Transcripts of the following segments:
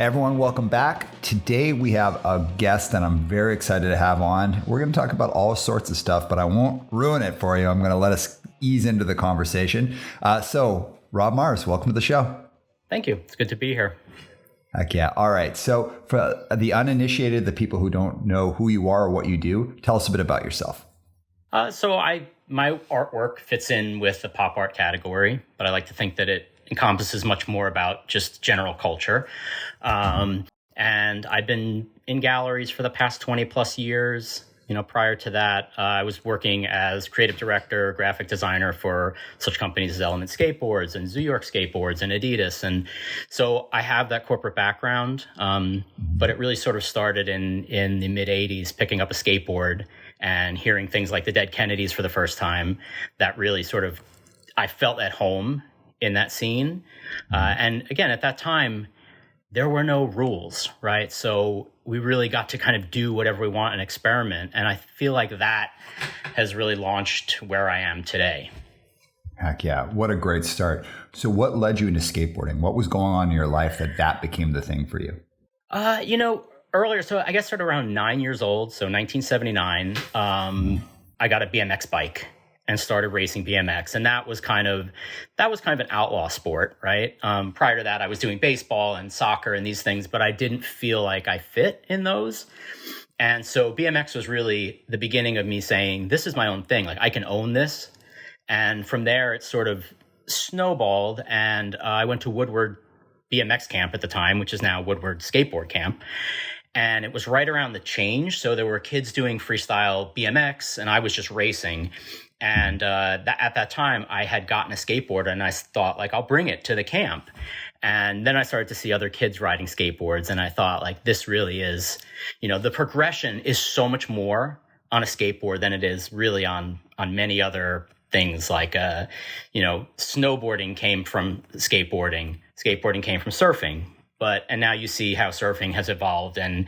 Everyone, welcome back. Today we have a guest that I'm very excited to have on. We're going to talk about all sorts of stuff, but I won't ruin it for you. I'm going to let us ease into the conversation. So, Rob Mars, welcome to the show. Thank you. It's good to be here. Heck yeah. All right. So for the uninitiated, the people who don't know who you are or what you do, tell us a bit about yourself. My artwork fits in with the pop art category, but I like to think that it encompasses much more about just general culture. And I've been in galleries for the past 20 plus years. Prior to that, I was working as creative director, graphic designer for such companies as Element Skateboards and New York Skateboards and Adidas. And so I have that corporate background, but it really sort of started in the mid 80s, picking up a skateboard and hearing things like the Dead Kennedys for the first time. That really I felt at home in that scene. And again, at that time, there were no rules, right? So we really got to kind of do whatever we want and experiment. And I feel like that has really launched where I am today. Heck yeah. What a great start. So what led you into skateboarding? What was going on in your life that became the thing for you? Earlier, so I guess sort of around 9 years old, so 1979, I got a BMX bike and started racing BMX. And that was kind of an outlaw sport, right? Prior to that, I was doing baseball and soccer and these things, but I didn't feel like I fit in those. And so BMX was really the beginning of me saying, this is my own thing. Like, I can own this. And from there, it sort of snowballed. And I went to Woodward BMX camp at the time, which is now Woodward Skateboard Camp. And it was right around the change. So there were kids doing freestyle BMX and I was just racing. And at that time, I had gotten a skateboard and I thought, I'll bring it to the camp. And then I started to see other kids riding skateboards. And I thought, this really is, the progression is so much more on a skateboard than it is really on many other things. Snowboarding came from skateboarding. Skateboarding came from surfing. And now you see how surfing has evolved and,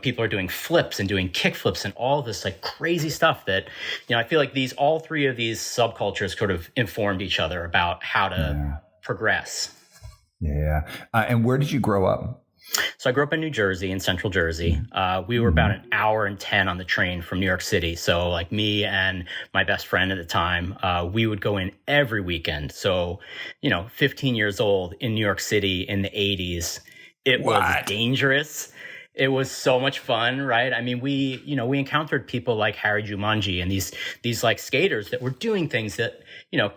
people are doing flips and doing kick flips and all this crazy stuff that, I feel like all three of these subcultures sort of informed each other about how to progress. Yeah. And where did you grow up? So I grew up in New Jersey, in central Jersey. We were about an hour and 10 on the train from New York City. So me and my best friend at the time, we would go in every weekend. So, 15 years old in New York City in the 80s, it was dangerous. It was so much fun, right? I mean, we encountered people like Harry Jumanji and these skaters that were doing things that,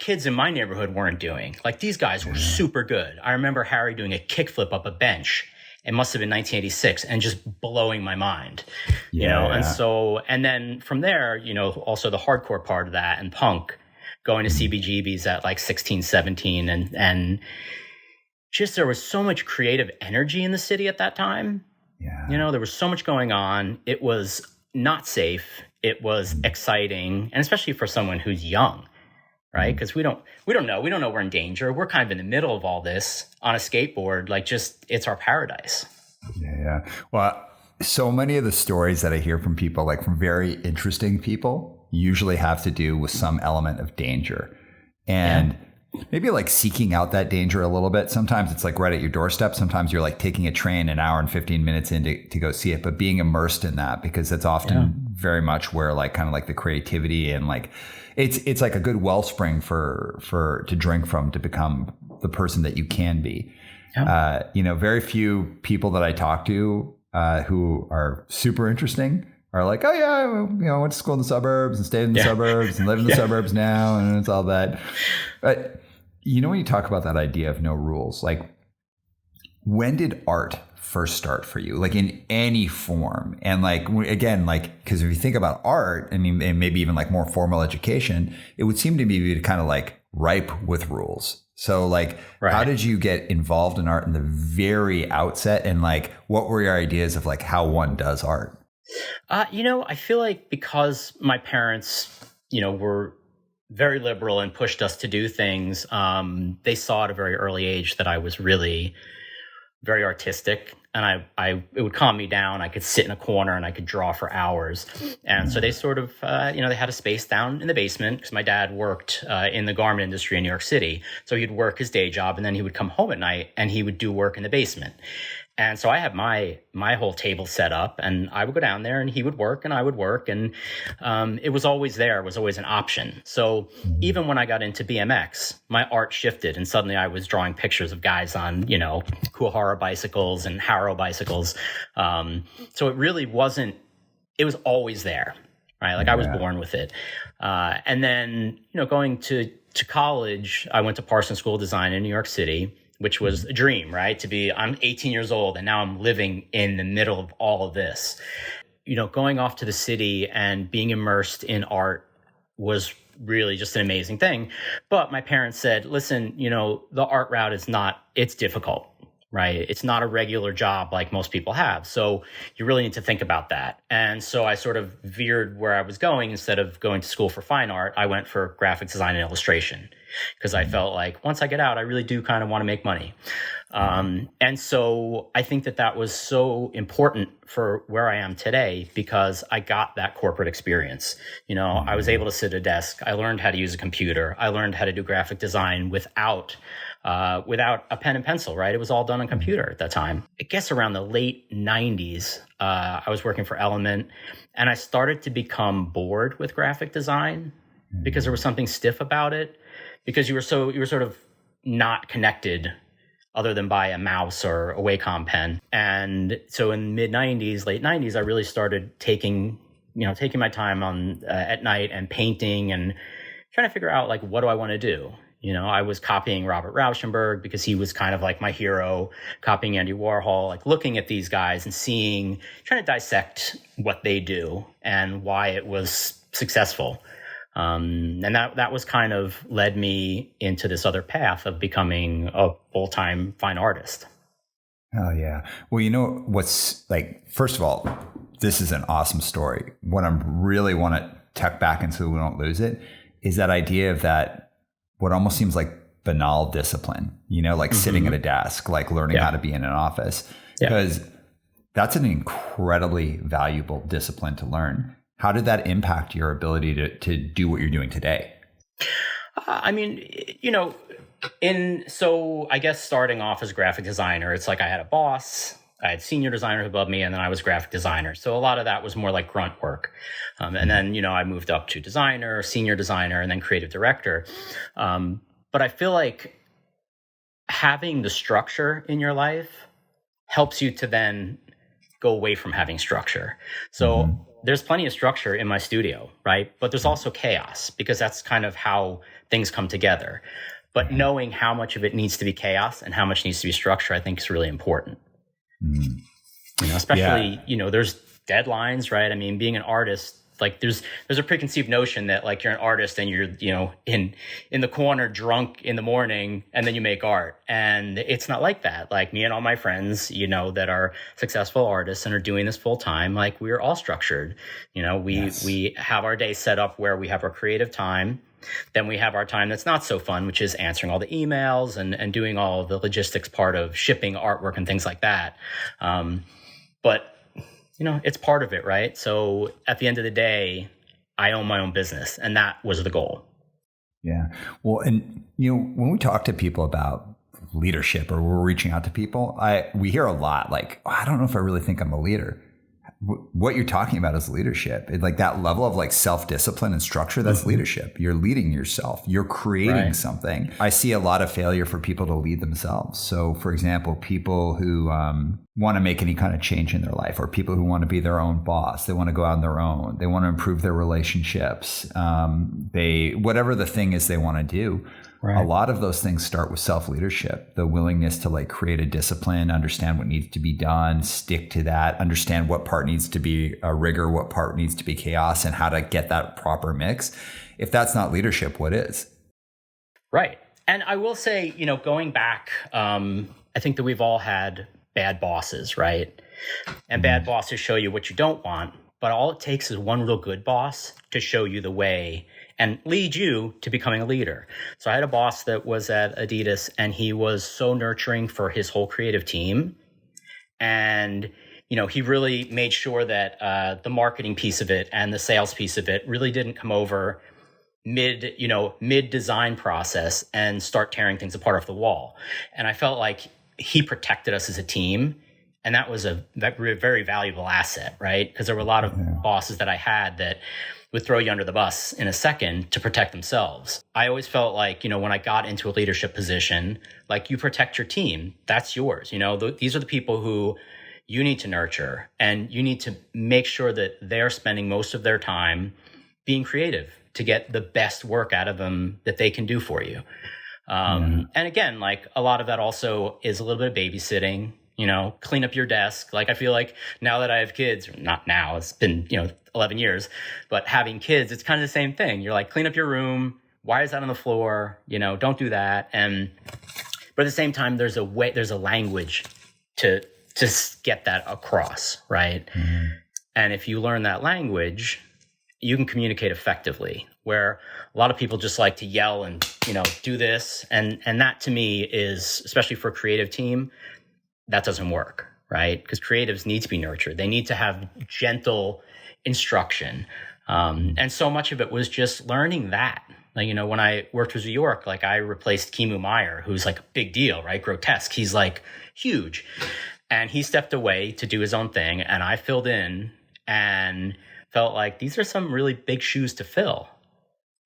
kids in my neighborhood weren't doing. These guys were super good. I remember Harry doing a kickflip up a bench. It must have been 1986 and just blowing my mind, And then from there, also the hardcore part of that and punk, going to CBGBs at 16, 17 and just there was so much creative energy in the city at that time. Yeah. There was so much going on. It was not safe. It was exciting. And especially for someone who's young, right? Because we don't know we're in danger. We're kind of in the middle of all this on a skateboard, it's our paradise. Yeah. Well, so many of the stories that I hear from people, from very interesting people, usually have to do with some element of danger. And maybe seeking out that danger a little bit. Sometimes it's right at your doorstep. Sometimes you're taking a train an hour and 15 minutes in to go see it, but being immersed in that, because that's often very much where the creativity and it's a good wellspring to drink from to become the person that you can be. Yeah. Very few people that I talk to who are super interesting are oh yeah, I went to school in the suburbs and stayed in the suburbs and live in the suburbs now, and it's all that. But when you talk about that idea of no rules, when did art first start for you, in any form? And again, because if you think about art, and maybe even more formal education, it would seem to me to kind of ripe with rules. So how did you get involved in art in the very outset? And what were your ideas of how one does art? I feel because my parents, were very liberal and pushed us to do things, they saw at a very early age that I was really very artistic. And it would calm me down. I could sit in a corner and I could draw for hours. And so they sort of, they had a space down in the basement because my dad worked in the garment industry in New York City. So he'd work his day job and then he would come home at night and he would do work in the basement. And so I had my whole table set up, and I would go down there and he would work and I would work. And it was always there. It was always an option. So even when I got into BMX, my art shifted and suddenly I was drawing pictures of guys on, Kuhara bicycles and Haro bicycles. So it really wasn't, it was always there, right? Like I was born with it. And then, going to college, I went to Parsons School of Design in New York City, which was a dream, right? I'm 18 years old and now I'm living in the middle of all of this. Going off to the city and being immersed in art was really just an amazing thing. But my parents said, listen, the art route it's difficult, right? It's not a regular job like most people have. So you really need to think about that. And so I sort of veered where I was going. Instead of going to school for fine art, I went for graphic design and illustration because I felt like once I get out, I really do kind of want to make money. And so I think that was so important for where I am today because I got that corporate experience. I was able to sit at a desk. I learned how to use a computer. I learned how to do graphic design without a pen and pencil, right? It was all done on computer at that time. I guess around the late 90s, I was working for Element and I started to become bored with graphic design because there was something stiff about it, because you were sort of not connected other than by a mouse or a Wacom pen. And so in late 90s, I really started taking my time on at night and painting and trying to figure out like, what do I want to do? I was copying Robert Rauschenberg because he was kind of like my hero, copying Andy Warhol, like looking at these guys and trying to dissect what they do and why it was successful. And that was kind of led me into this other path of becoming a full-time fine artist. Oh, yeah. Well, what's like, first of all, this is an awesome story. What I really want to tuck back into so we don't lose it is that idea of that, what almost seems like banal discipline, like sitting at a desk, like learning how to be in an office, because that's an incredibly valuable discipline to learn. How did that impact your ability to do what you're doing today? So I guess starting off as a graphic designer, it's like I had a boss, I had senior designers above me, and then I was graphic designer. So a lot of that was more like grunt work. And then, I moved up to designer, senior designer, and then creative director. But I feel like having the structure in your life helps you to then go away from having structure. So there's plenty of structure in my studio, right? But there's also chaos because that's kind of how things come together. But knowing how much of it needs to be chaos and how much needs to be structure, I think is really important. Especially, there's deadlines, right? I mean, being an artist, like there's a preconceived notion that like you're an artist and you're, in the corner drunk in the morning and then you make art. And it's not like that. Like me and all my friends, that are successful artists and are doing this full time, like we're all structured. We have our day set up where we have our creative time. Then we have our time that's not so fun, which is answering all the emails and doing all of the logistics part of shipping artwork and things like that. But it's part of it, right? So at the end of the day, I own my own business, and that was the goal. Yeah. Well, and when we talk to people about leadership or we're reaching out to people, we hear a lot like, I don't know if I really think I'm a leader. What you're talking about is leadership. Like that level of like self-discipline and structure, that's leadership. You're leading yourself. You're creating something. I see a lot of failure for people to lead themselves. So for example, people who want to make any kind of change in their life, or people who want to be their own boss, they want to go out on their own, they want to improve their relationships. Whatever the thing is they want to do. Right. A lot of those things start with self-leadership, the willingness to like create a discipline, understand what needs to be done, stick to that, understand what part needs to be a rigor, what part needs to be chaos, and how to get that proper mix. If that's not leadership, what is? Right. And I will say, going back, I think that we've all had bad bosses, right? And bad bosses show you what you don't want, but all it takes is one real good boss to show you the way and lead you to becoming a leader. So I had a boss that was at Adidas, and he was so nurturing for his whole creative team. And, he really made sure that the marketing piece of it and the sales piece of it really didn't come over mid design process and start tearing things apart off the wall. And I felt like he protected us as a team And that was a very valuable asset, right? Because there were a lot of bosses that I had that would throw you under the bus in a second to protect themselves. I always felt like, when I got into a leadership position, like, you protect your team, that's yours. These are the people who you need to nurture, and you need to make sure that they're spending most of their time being creative to get the best work out of them that they can do for you. And again, like, a lot of that also is a little bit of babysitting, clean up your desk. Like, I feel like now that I have kids, not now, it's been, 11 years, but having kids, it's kind of the same thing. You're like, clean up your room. Why is that on the floor? Don't do that. But at the same time, there's a language to get that across, right? Mm-hmm. And if you learn that language, you can communicate effectively, where a lot of people just like to yell and, do this. And that, to me, is, especially for a creative team, that doesn't work, right? Because creatives need to be nurtured. They need to have gentle instruction. And so much of it was just learning that. Like, when I worked with New York, like, I replaced Kimu Meyer, who's like a big deal, right? Grotesque. He's like huge. And he stepped away to do his own thing. And I filled in and felt like these are some really big shoes to fill,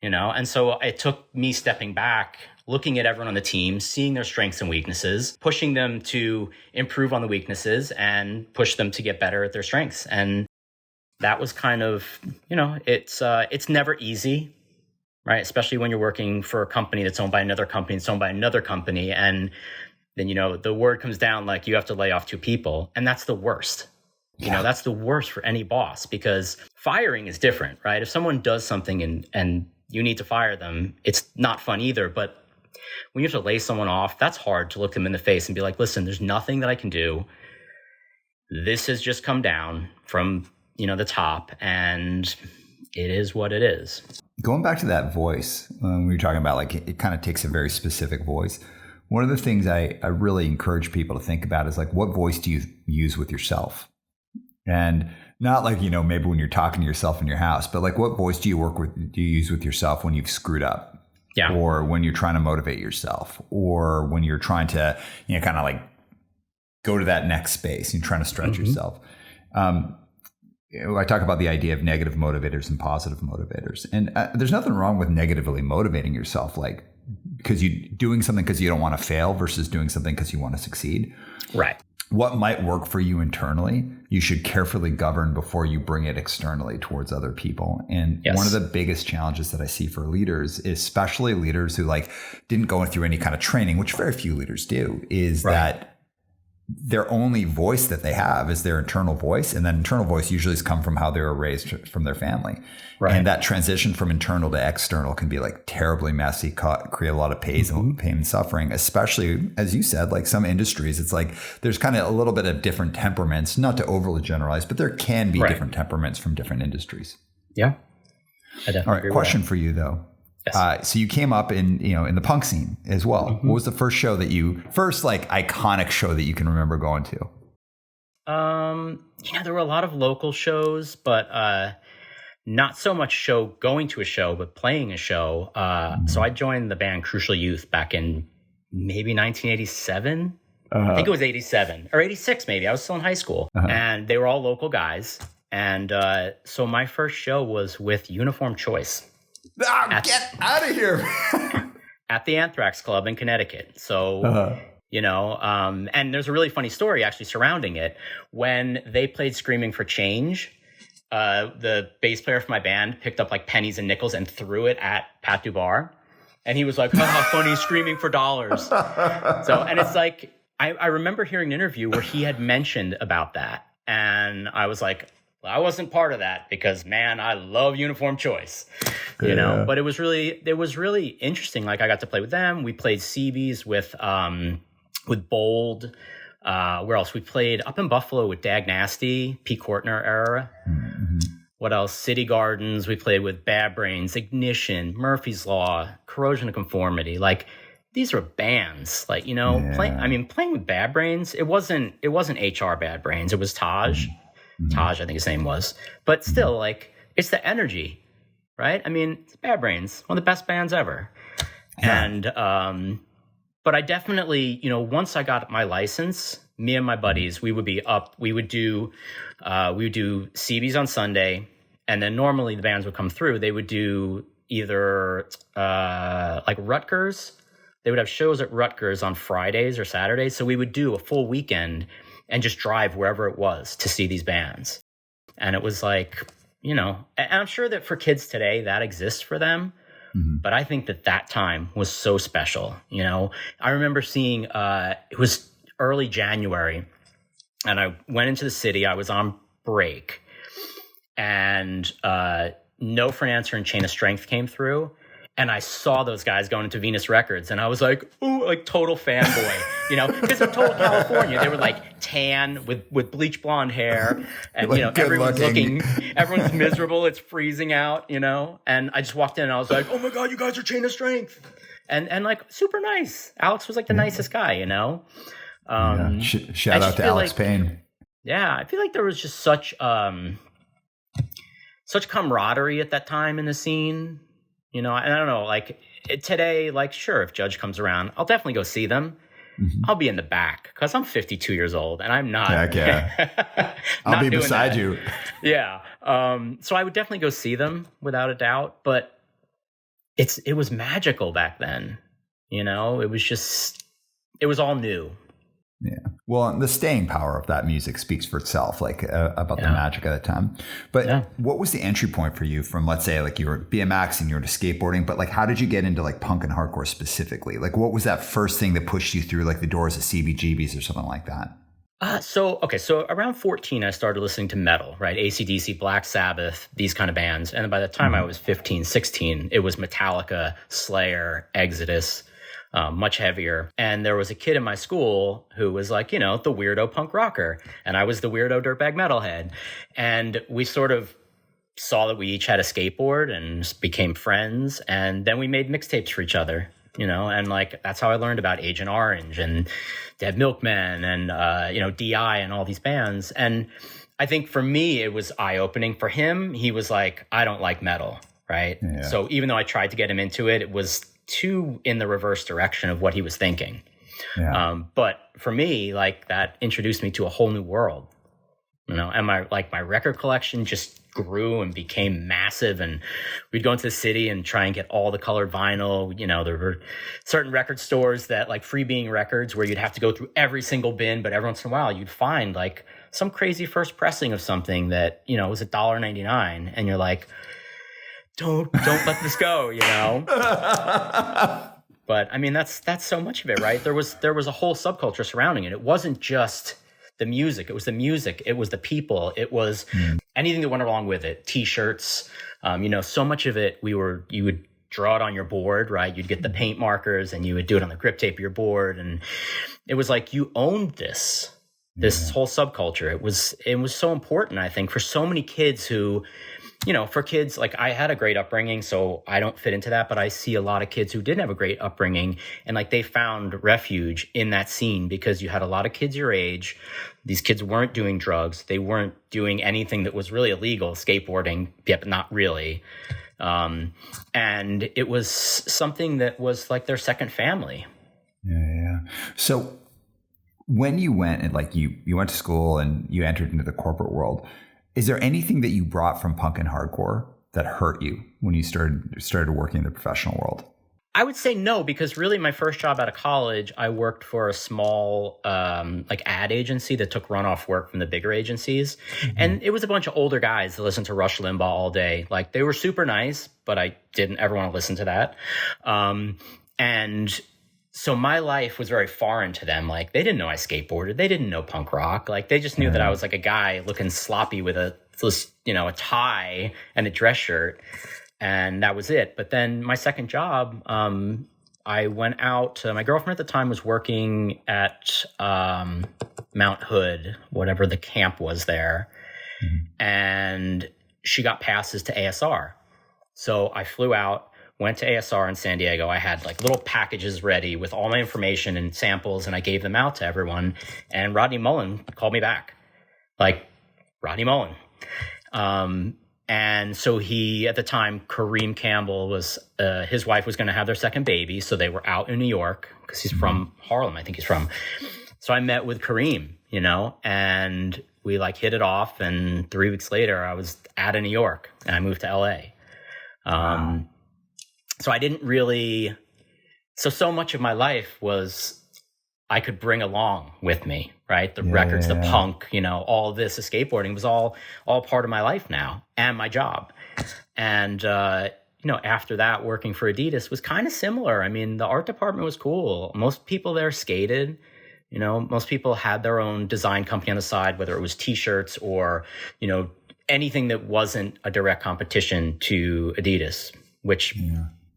And so it took me stepping back, looking at everyone on the team, seeing their strengths and weaknesses, pushing them to improve on the weaknesses and push them to get better at their strengths. And that was kind of, it's never easy, right? Especially when you're working for a company that's owned by another company, that's owned by another company. And then, the word comes down like you have to lay off 2 people. And that's the worst. That's the worst for any boss, because firing is different, right? If someone does something and you need to fire them, it's not fun either. But when you have to lay someone off, that's hard to look them in the face and be like, listen, there's nothing that I can do. This has just come down from, the top, and it is what it is. Going back to that voice, we were talking about, like, it kind of takes a very specific voice. One of the things I really encourage people to think about is, like, what voice do you use with yourself? And not like, maybe when you're talking to yourself in your house, but like, what voice do you use with yourself when you've screwed up? Yeah. Or when you're trying to motivate yourself, or when you're trying to, kind of like go to that next space and trying to stretch yourself. I talk about the idea of negative motivators and positive motivators. And there's nothing wrong with negatively motivating yourself, like, because you doing something because you don't want to fail versus doing something because you want to succeed. Right. What might work for you internally, you should carefully govern before you bring it externally towards other people. And one of the biggest challenges that I see for leaders, especially leaders who didn't go through any kind of training, which very few leaders do, is that their only voice that they have is their internal voice. And that internal voice usually has come from how they were raised from their family. Right. And that transition from internal to external can be terribly messy, create a lot of pain and suffering, especially, as you said, like some industries, it's like there's kind of a little bit of different temperaments, not to overly generalize, but there can be different temperaments from different industries. Yeah. I definitely agree. All right. Question for you though. Yes. So you came up in the punk scene as well. Mm-hmm. What was the first show iconic show that you can remember going to? There were a lot of local shows, but not so much going to a show, but playing a show. So I joined the band Crucial Youth back in maybe 1987. I think it was 87 or 86, maybe. I was still in high school, and they were all local guys. And so my first show was with Uniform Choice. Get out of here. At the Anthrax Club in Connecticut. So, and there's a really funny story actually surrounding it. When they played Screaming for Change, the bass player for my band picked up pennies and nickels and threw it at Pat Dubar. And he was like, how funny, screaming for dollars. So, and it's like, I remember hearing an interview where he had mentioned about that. And I was like, well, I wasn't part of that because, man, I love Uniform Choice, but it was really interesting. I got to play with them. We played CBs with Bold. Where else? We played up in Buffalo with Dag Nasty, Pete Kortner era. Mm-hmm. What else? City Gardens. We played with Bad Brains, Ignition, Murphy's Law, Corrosion of Conformity. These were bands. Playing with Bad Brains. It wasn't HR Bad Brains. It was Taj. Mm-hmm. Taj, I think his name was. But still, it's the energy, right? I mean, it's Bad Brains, one of the best bands ever. Yeah. And, but I definitely, once I got my license, me and my buddies, we would be up. We would do CBs on Sunday, and then normally the bands would come through. They would do either like Rutgers. They would have shows at Rutgers on Fridays or Saturdays. So we would do a full weekend and just drive wherever it was to see these bands. And it was like, you know, and I'm sure that for kids today that exists for them. But I think that time was so special. You know, I remember seeing, it was early January, and I went into the city. I was on break, and No for an Answer and Chain of Strength came through. And I saw those guys going into Venus Records, and I was like, ooh, like total fanboy, you know, because they're total California. They were like tan with bleach blonde hair, and you know, everyone's miserable. It's freezing out, you know. And I just walked in, and I was like, oh my god, you guys are Chain of Strength, and like super nice. Alex was like the nicest guy, you know. Shout out to Alex Payne. Yeah, I feel like there was just such camaraderie at that time in the scene. You know, and I don't know, like today, like, sure, if Judge comes around, I'll definitely go see them. I'll be in the back because I'm 52 years old and I'm not. Heck yeah. I'll be beside you. Yeah. So I would definitely go see them without a doubt. But it was magical back then. You know, it was all new. Yeah. Well, the staying power of that music speaks for itself, like about the magic of the time. But what was the entry point for you from, let's say, like you were BMX and you were to skateboarding, but like how did you get into like punk and hardcore specifically? Like what was that first thing that pushed you through like the doors of CBGBs or something like that? So around 14, I started listening to metal, right? AC/DC, Black Sabbath, these kind of bands. And by the time I was 15, 16, it was Metallica, Slayer, Exodus. Much heavier. And there was a kid in my school who was like, you know, the weirdo punk rocker. And I was the weirdo dirtbag metalhead. And we sort of saw that we each had a skateboard and became friends. And then we made mixtapes for each other, you know, and like, that's how I learned about Agent Orange and Dead Milkmen and, you know, DI and all these bands. And I think for me, it was eye-opening. For him, he was like, I don't like metal, right? Yeah. So even though I tried to get him into it, it was too in the reverse direction of what he was thinking. Yeah. But for me, like that introduced me to a whole new world, you know, and my record collection just grew and became massive. And we'd go into the city and try and get all the colored vinyl. You know, there were certain record stores that like Free Being Records where you'd have to go through every single bin, but every once in a while you'd find like some crazy first pressing of something that, you know, was $1.99. And you're like, don't let this go, you know? But I mean, that's so much of it, right? There was a whole subculture surrounding it. It wasn't just the music. It was the music. It was the people. It was anything that went along with it. T-shirts, you know, so much of it, you would draw it on your board, right? You'd get the paint markers and you would do it on the grip tape of your board. And it was like, you owned this whole subculture. It was so important, I think, for so many kids who, you know, for kids, like I had a great upbringing, so I don't fit into that, but I see a lot of kids who didn't have a great upbringing and like they found refuge in that scene because you had a lot of kids your age. These kids weren't doing drugs. They weren't doing anything that was really illegal, skateboarding, yet not really. And it was something that was like their second family. Yeah. So when you went and like you went to school and you entered into the corporate world, is there anything that you brought from punk and hardcore that hurt you when you started working in the professional world? I would say no, because really my first job out of college, I worked for a small like ad agency that took runoff work from the bigger agencies. And it was a bunch of older guys that listened to Rush Limbaugh all day. Like they were super nice, but I didn't ever want to listen to that. And so my life was very foreign to them. Like they didn't know I skateboarded. They didn't know punk rock. Like they just knew that I was like a guy looking sloppy with a tie and a dress shirt. And that was it. But then my second job, I went out. My girlfriend at the time was working at Mount Hood, whatever the camp was there. And she got passes to ASR. So I flew out. Went to ASR in San Diego. I had like little packages ready with all my information and samples, and I gave them out to everyone. And Rodney Mullen called me back. Like, Rodney Mullen. And so he, at the time, Kareem Campbell was, his wife was going to have their second baby. So they were out in New York because he's from Harlem, I think he's from. So I met with Kareem, and we like hit it off. And 3 weeks later, I was out of New York and I moved to LA. Wow. So I didn't really, so much of my life was I could bring along with me, right? The records, the punk, all this, the skateboarding was all part of my life now and my job. And, after that, working for Adidas was kind of similar. I mean, the art department was cool. Most people there skated. Most people had their own design company on the side, whether it was T-shirts or, anything that wasn't a direct competition to Adidas, which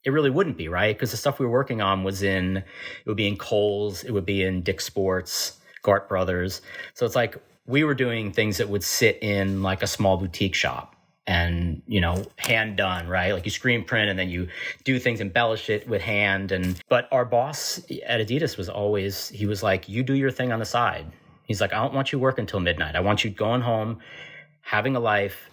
it really wouldn't be, right? Because the stuff we were working on it would be in Kohl's, it would be in Dick's Sports, Gart Brothers. So it's like we were doing things that would sit in like a small boutique shop and, hand done, right? Like you screen print and then you do things, embellish it with hand. But our boss at Adidas he was like, you do your thing on the side. He's like, I don't want you working until midnight. I want you going home, having a life,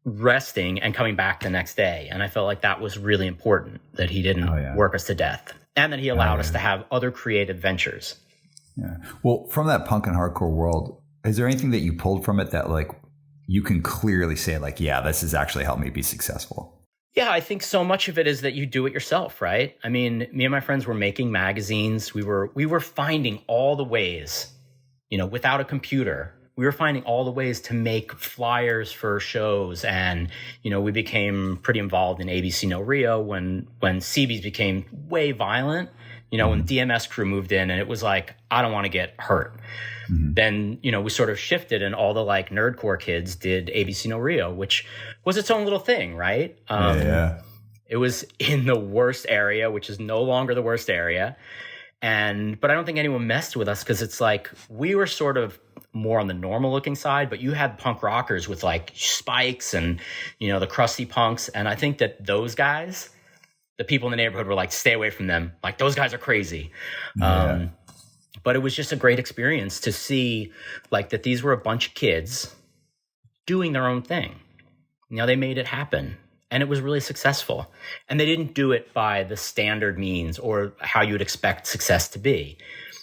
resting, and coming back the next day. And I felt like that was really important, that he didn't work us to death and that he allowed us to have other creative ventures. Yeah. Well, from that punk and hardcore world, is there anything that you pulled from it that like you can clearly say like, yeah, this has actually helped me be successful? Yeah, I think so much of it is that you do it yourself, right? I mean, me and my friends were making magazines. We were finding all the ways, without a computer, we were finding all the ways to make flyers for shows. And, we became pretty involved in ABC No Rio when CBs became way violent, when DMS crew moved in and it was like, I don't want to get hurt. Mm-hmm. Then, we sort of shifted and all the like nerdcore kids did ABC No Rio, which was its own little thing, right? It was in the worst area, which is no longer the worst area. But I don't think anyone messed with us because it's like we were sort of more on the normal looking side, but you had punk rockers with like spikes and, the crusty punks. And I think that those guys, the people in the neighborhood were like, stay away from them. Like those guys are crazy. But it was just a great experience to see like that these were a bunch of kids doing their own thing. They made it happen. And it was really successful. And they didn't do it by the standard means or how you would expect success to be.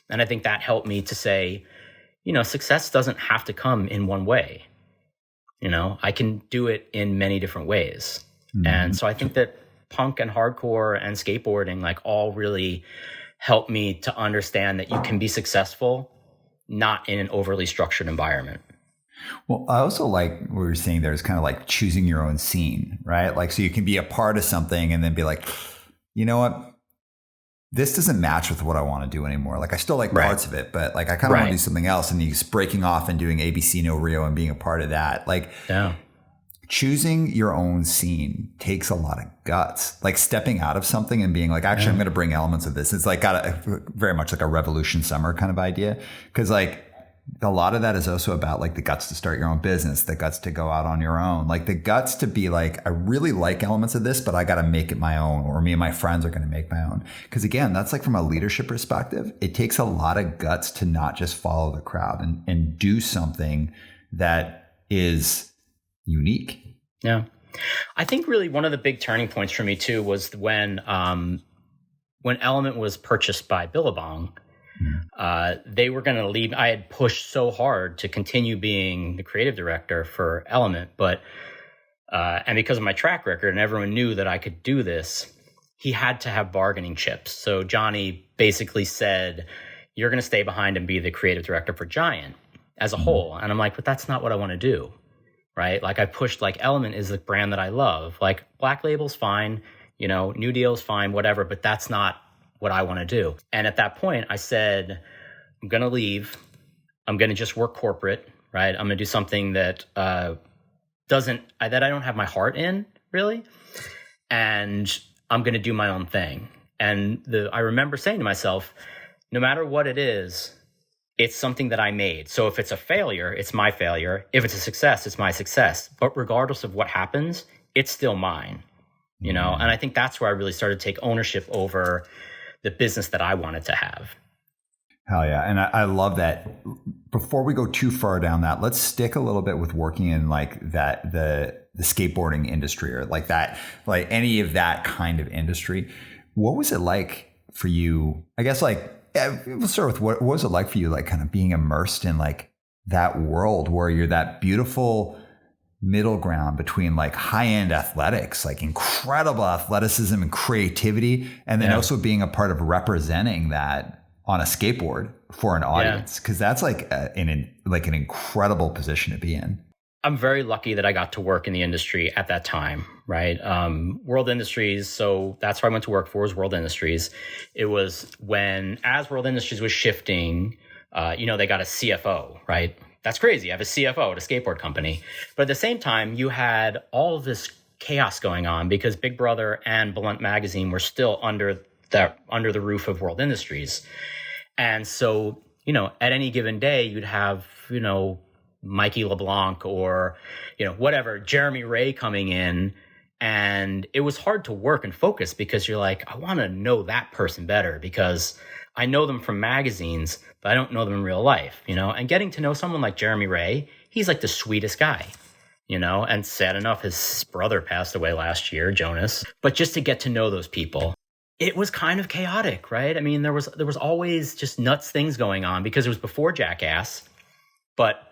And I think that helped me to say, success doesn't have to come in one way. I can do it in many different ways. Mm-hmm. And so I think that punk and hardcore and skateboarding like all really helped me to understand that you can be successful not in an overly structured environment. Well, I also like what we were saying there is kind of like choosing your own scene, right? Like, so you can be a part of something and then be like, you know what? This doesn't match with what I want to do anymore. Like I still like parts of it, but like I kind of want to do something else. And he's breaking off and doing ABC No Rio and being a part of that. Like choosing your own scene takes a lot of guts. Like stepping out of something and being like, actually, I'm going to bring elements of this. It's like got a very much like a Revolution Summer kind of idea. Cause like a lot of that is also about like the guts to start your own business, the guts to go out on your own, like the guts to be like, I really like elements of this, but I got to make it my own, or me and my friends are going to make my own. Because again, that's like from a leadership perspective, it takes a lot of guts to not just follow the crowd and do something that is unique. Yeah. I think really one of the big turning points for me too was when Element was purchased by Billabong. They were going to leave. I had pushed so hard to continue being the creative director for Element, but and because of my track record and everyone knew that I could do this, he had to have bargaining chips. So Johnny basically said, you're going to stay behind and be the creative director for Giant as a whole. And I'm like, but that's not what I want to do, right? Like I pushed like Element is the brand that I love. Like Black Label's fine, New Deal's fine, whatever, but that's not what I want to do. And at that point I said, I'm going to leave. I'm going to just work corporate, right? I'm going to do something that that I don't have my heart in really. And I'm going to do my own thing. And I remember saying to myself, no matter what it is, it's something that I made. So if it's a failure, it's my failure. If it's a success, it's my success. But regardless of what happens, it's still mine, And I think that's where I really started to take ownership over the business that I wanted to have. Hell yeah. And I love that. Before we go too far down that, let's stick a little bit with working in like that, the skateboarding industry or like that, like any of that kind of industry. What was it like for you? I guess like Yeah, we'll start with what was it like for you, like kind of being immersed in like that world where you're that beautiful middle ground between like high-end athletics, like incredible athleticism and creativity, and then also being a part of representing that on a skateboard for an audience, because that's like an incredible position to be in. I'm very lucky that I got to work in the industry at that time, right? World Industries, so that's where I went to work for, was World Industries. It was as World Industries was shifting, they got a CFO, right? That's crazy. I have a CFO at a skateboard company. But at the same time, you had all of this chaos going on because Big Brother and Blunt Magazine were still under the roof of World Industries. And so, at any given day, you'd have, Mikey LeBlanc or, whatever, Jeremy Ray coming in. And it was hard to work and focus because you're like, I want to know that person better because I know them from magazines, but I don't know them in real life, and getting to know someone like Jeremy Ray, he's like the sweetest guy, and sad enough, his brother passed away last year, Jonas, but just to get to know those people, it was kind of chaotic, right? I mean, there was always just nuts things going on because it was before Jackass, but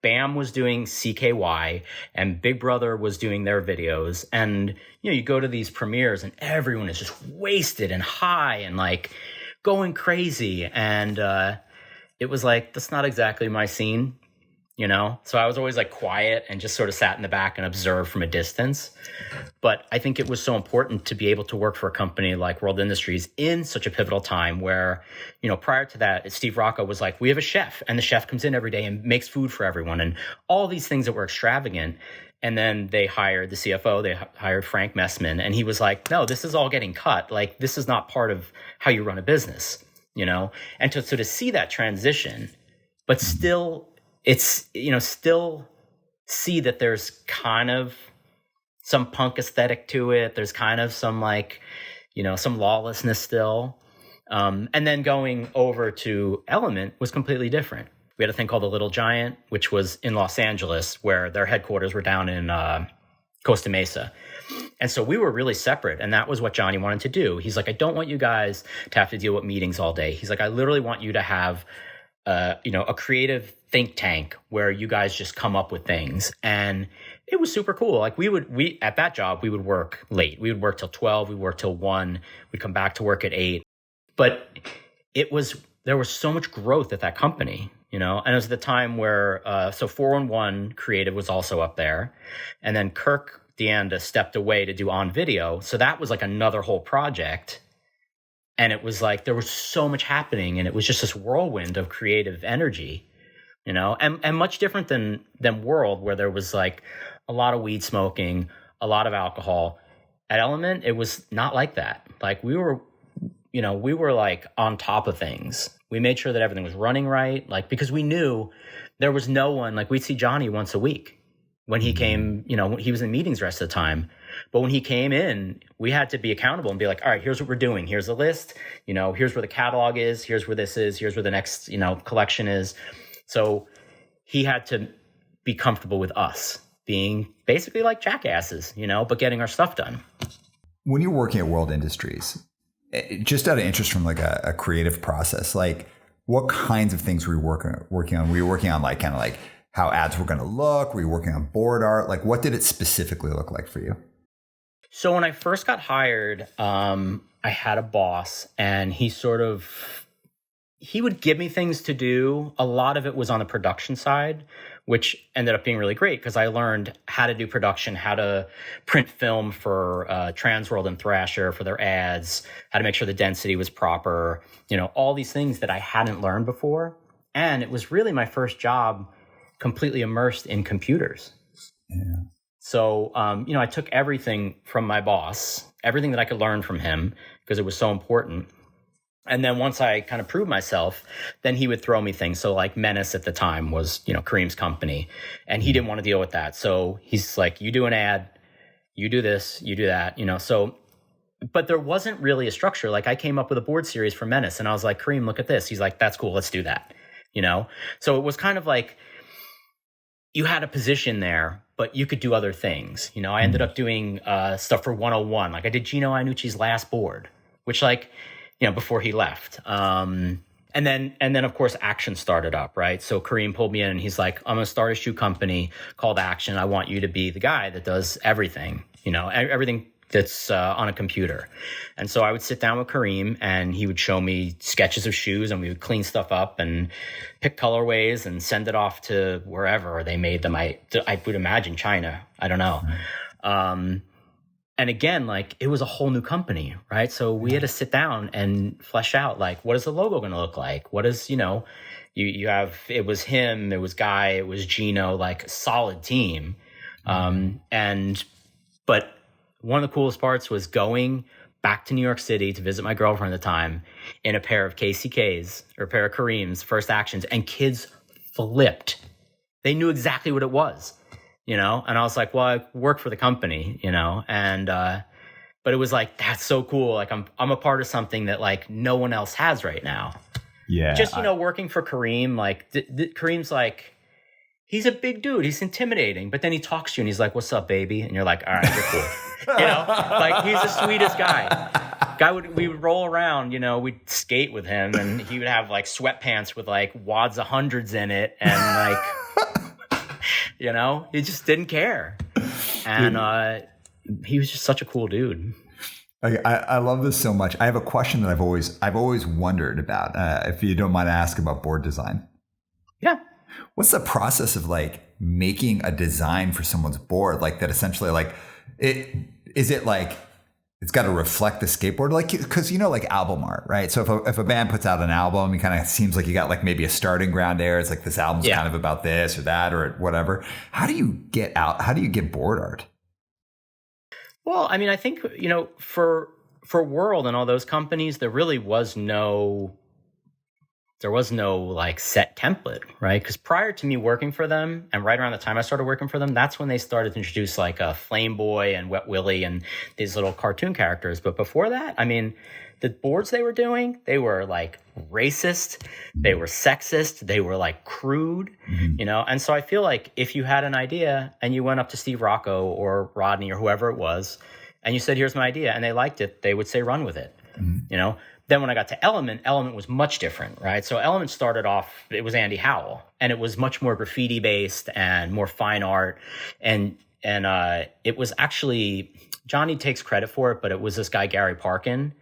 BAM was doing CKY and Big Brother was doing their videos. And, you go to these premieres and everyone is just wasted and high and like going crazy. And it was like, that's not exactly my scene, So I was always like quiet and just sort of sat in the back and observed from a distance. But I think it was so important to be able to work for a company like World Industries in such a pivotal time where, prior to that, Steve Rocco was like, we have a chef and the chef comes in every day and makes food for everyone and all these things that were extravagant. And then they hired the CFO, they hired Frank Messman, and he was like, no, this is all getting cut. Like, this is not part of how you run a business, And to see that transition, but still, it's, still see that there's kind of some punk aesthetic to it. There's kind of some like, some lawlessness still. And then going over to Element was completely different. We had a thing called the Little Giant, which was in Los Angeles, where their headquarters were down in Costa Mesa. And so we were really separate. And that was what Johnny wanted to do. He's like, I don't want you guys to have to deal with meetings all day. He's like, I literally want you to have a creative think tank where you guys just come up with things. And it was super cool. Like we at that job, we would work late. We would work till 12, we'd work till 1, we'd come back to work at 8. But there was so much growth at that company, and it was the time where, so 411 Creative was also up there. And then Kirk DeAnda stepped away to do On Video. So that was like another whole project. And it was like, there was so much happening and it was just this whirlwind of creative energy, and much different than World, where there was like a lot of weed smoking, a lot of alcohol. At Element, it was not like that. Like we were like on top of things. We made sure that everything was running right. Like, because we knew there was no one, like we'd see Johnny once a week when he came, he was in meetings the rest of the time. But when he came in, we had to be accountable and be like, all right, here's what we're doing. Here's the list, here's where the catalog is. Here's where this is. Here's where the next, collection is. So he had to be comfortable with us being basically like jackasses, but getting our stuff done. When you're working at World Industries, just out of interest from like a creative process, like what kinds of things were you working on? Were you working on like kind of like how ads were going to look? Were you working on board art? Like what did it specifically look like for you? So when I first got hired, I had a boss and he would give me things to do. A lot of it was on the production side, which ended up being really great because I learned how to do production, how to print film for Transworld and Thrasher for their ads, how to make sure the density was proper, all these things that I hadn't learned before. And it was really my first job completely immersed in computers. Yeah. So, I took everything from my boss, everything that I could learn from him because it was so important. And then once I kind of proved myself, then he would throw me things. So like Menace at the time was, Kareem's company, and he didn't want to deal with that. So he's like, you do an ad, you do this, you do that, so, but there wasn't really a structure. Like I came up with a board series for Menace and I was like, Kareem, look at this. He's like, that's cool. Let's do that. So it was kind of like you had a position there, but you could do other things. I ended up doing stuff for 101. Like I did Gino Iannucci's last board, which like, before he left. And then of course Action started up, right? So Kareem pulled me in and he's like, I'm going to start a shoe company called Action. I want you to be the guy that does everything, everything that's on a computer. And so I would sit down with Kareem and he would show me sketches of shoes and we would clean stuff up and pick colorways and send it off to wherever they made them. I would imagine China. I don't know. And again, like it was a whole new company, right? So we had to sit down and flesh out like, what is the logo going to look like? What is, you have, it was him, it was Guy, it was Gino, like solid team. But one of the coolest parts was going back to New York City to visit my girlfriend at the time in a pair of KCKs or a pair of Kareem's first Actions, and kids flipped. They knew exactly what it was, and I was like, well, I work for the company, but it was like, that's so cool. Like I'm a part of something that like no one else has right now. Yeah. Just, working for Kareem, like Kareem's like, he's a big dude. He's intimidating, but then he talks to you and he's like, what's up, baby? And you're like, all right, you're cool. Like he's the sweetest guy. We would roll around, we'd skate with him and he would have like sweatpants with like wads of hundreds in it. And like, he just didn't care. And he was just such a cool dude. I love this so much. I have a question that I've always wondered about, if you don't mind, ask about board design. Yeah. What's the process of like making a design for someone's board? Like that essentially like is it like it's got to reflect the skateboard? Like, because like album art, right? So if a band puts out an album, it kind of seems like you got like maybe a starting ground there. It's like this album's kind of about this or that or whatever. How do you get board art? Well, I mean, I think, for World and all those companies, there really was no like set template, right? Because prior to me working for them and right around the time I started working for them, that's when they started to introduce like a Flame Boy and Wet Willie and these little cartoon characters. But before that, I mean, the boards they were doing, they were like racist, they were sexist, they were like crude, And so I feel like if you had an idea and you went up to Steve Rocco or Rodney or whoever it was, and you said, here's my idea, and they liked it, they would say, run with it, Then when I got to Element was much different, right? So Element started off, it was Andy Howell, and it was much more graffiti based and more fine art. And it was actually, Johnny takes credit for it, but it was this guy, Gary Parkin,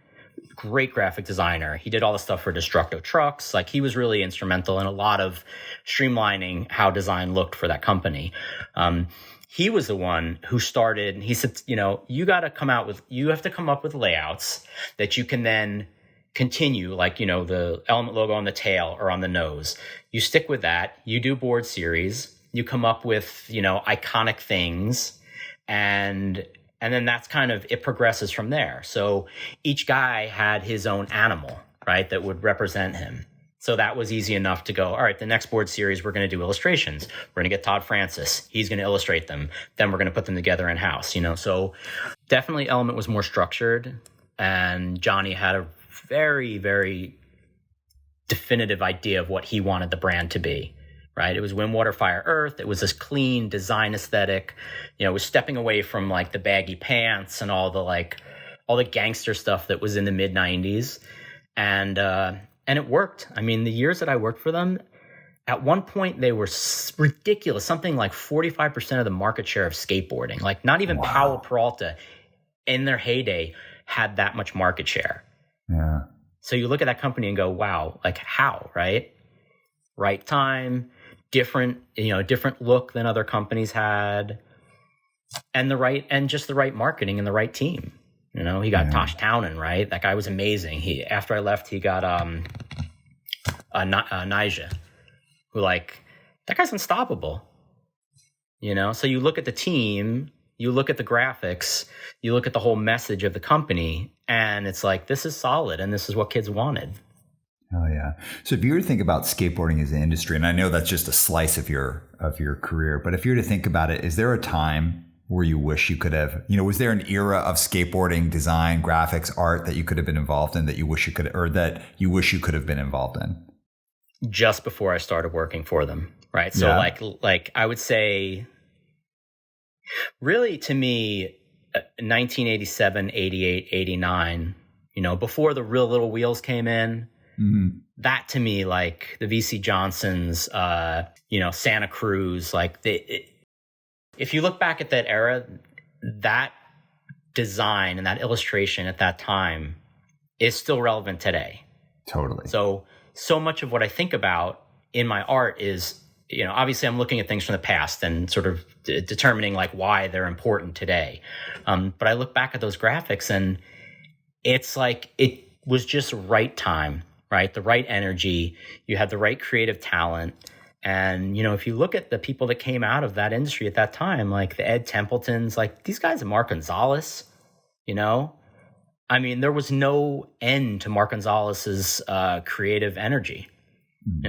great graphic designer. He did all the stuff for Destructo Trucks. Like he was really instrumental in a lot of streamlining how design looked for that company. He was the one who started, he said, you have to come up with layouts that you can then continue, like, the Element logo on the tail or on the nose. You stick with that. You do board series. You come up with, iconic things. And then that's kind of, it progresses from there. So each guy had his own animal, right, that would represent him. So that was easy enough to go, all right, the next board series, we're going to do illustrations. We're going to get Todd Francis. He's going to illustrate them. Then we're going to put them together in-house, So definitely Element was more structured. And Johnny had a very, very definitive idea of what he wanted the brand to be, right? It was Wind, Water, Fire, Earth. It was this clean design aesthetic. It was stepping away from like the baggy pants and all the gangster stuff that was in the mid 90s. And it worked. I mean, the years that I worked for them, at one point they were ridiculous, something like 45% of the market share of skateboarding. Like not even Powell Peralta in their heyday had that much market share. Yeah. So you look at that company and go, wow, like how, right? Right time, different look than other companies had, and just the right marketing and the right team. He got Tosh Townend, right? That guy was amazing. After I left, he got Nija, who that guy's unstoppable. So you look at the team, you look at the graphics, you look at the whole message of the company, and it's like, this is solid, and this is what kids wanted. Oh yeah. So if you were to think about skateboarding as an industry, and I know that's just a slice of your career, but if you were to think about it, is there a time where you wish you could have, was there an era of skateboarding design, graphics, art that you could have been involved in that you wish you could have been involved in? Just before I started working for them, right? So like I would say, really to me, 1987, 88, 89, before the Real Little Wheels came in, that to me, like the VC Johnsons, Santa Cruz, like if you look back at that era, that design and that illustration at that time is still relevant today. Totally. So much of what I think about in my art is, obviously I'm looking at things from the past and sort of determining like why they're important today. But I look back at those graphics and it's like, it was just right time, right? The right energy. You had the right creative talent. And, if you look at the people that came out of that industry at that time, like the Ed Templetons, like these guys, Mark Gonzalez, I mean, there was no end to Mark Gonzalez's creative energy.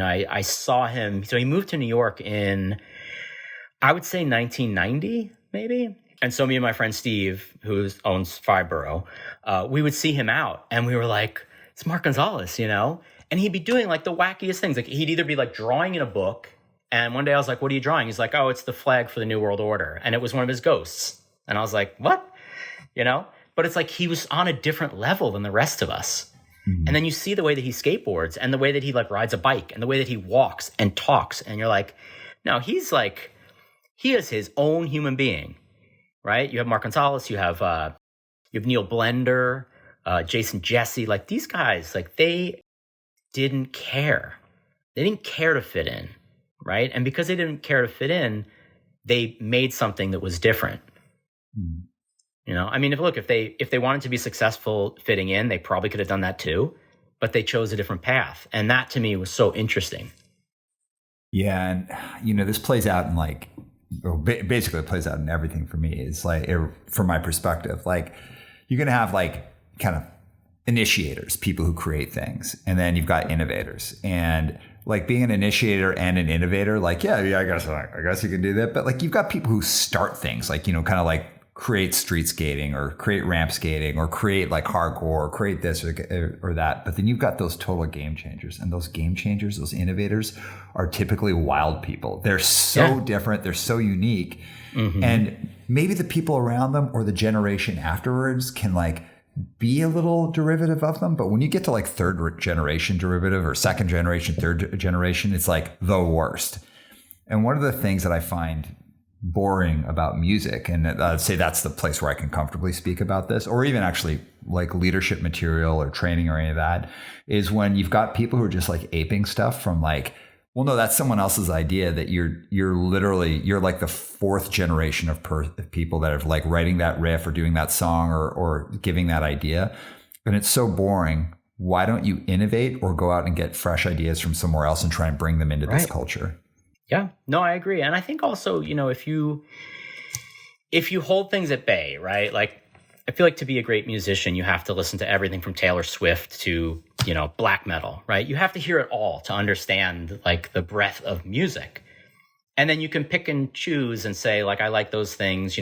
I saw him. So he moved to New York in, I would say 1990, maybe. And so me and my friend Steve, who owns Five Borough, we would see him out and we were like, it's Mark Gonzalez, And he'd be doing like the wackiest things. Like he'd either be like drawing in a book. And one day I was like, what are you drawing? He's like, oh, it's the flag for the New World Order. And it was one of his ghosts. And I was like, what? But it's like he was on a different level than the rest of us. Mm-hmm. And then you see the way that he skateboards and the way that he like rides a bike and the way that he walks and talks. And you're like, no, he's like, he is his own human being, right? You have Mark Gonzalez, you have Neil Blender, Jason Jesse, like these guys, like they didn't care. They didn't care to fit in, right? And because they didn't care to fit in, they made something that was different. Mm. I mean, if they wanted to be successful fitting in, they probably could have done that too, but they chose a different path. And that to me was so interesting. Yeah. And, this plays out in like, basically it plays out in everything for me. It's like, from my perspective, like you're going to have like kind of initiators, people who create things. And then you've got innovators, and like being an initiator and an innovator, like, yeah, I guess you can do that. But like, you've got people who start things like, kind of like create street skating or create ramp skating or create like hardcore or create this or that. But then you've got those total game changers, and those game changers, those innovators are typically wild people. They're so different. They're so unique. Mm-hmm. And maybe the people around them or the generation afterwards can like be a little derivative of them. But when you get to like third generation derivative or second generation, third generation, it's like the worst. And one of the things that I find boring about music, and I'd say that's the place where I can comfortably speak about this, or even actually like leadership material or training or any of that, is when you've got people who are just like aping stuff from like, well, no, that's someone else's idea, that you're like the fourth generation of people that are like writing that riff or doing that song or giving that idea. And it's so boring. Why don't you innovate or go out and get fresh ideas from somewhere else and try and bring them into this culture? Yeah, no, I agree. And I think also, if you hold things at bay, right? Like, I feel like to be a great musician, you have to listen to everything from Taylor Swift to, black metal, right? You have to hear it all to understand like the breadth of music. And then you can pick and choose and say, like, I like those things,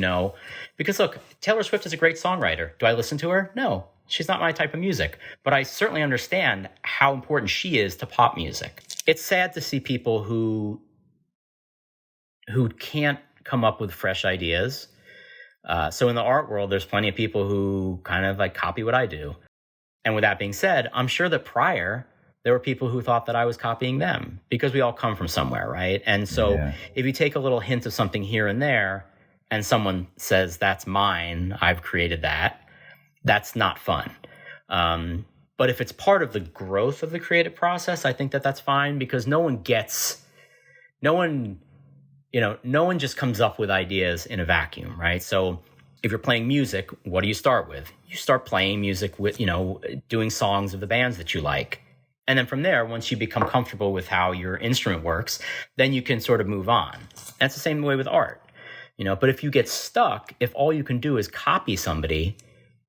because look, Taylor Swift is a great songwriter. Do I listen to her? No, she's not my type of music, but I certainly understand how important she is to pop music. It's sad to see people who can't come up with fresh ideas. So in the art world, there's plenty of people who kind of like copy what I do. And with that being said, I'm sure that prior, there were people who thought that I was copying them because we all come from somewhere, right? And so if you take a little hint of something here and there and someone says, that's mine, I've created that, that's not fun. But if it's part of the growth of the creative process, I think that that's fine, because no one just comes up with ideas in a vacuum, right? So if you're playing music, what do you start with? You start playing music with, doing songs of the bands that you like. And then from there, once you become comfortable with how your instrument works, then you can sort of move on. That's the same way with art, but if you get stuck, if all you can do is copy somebody,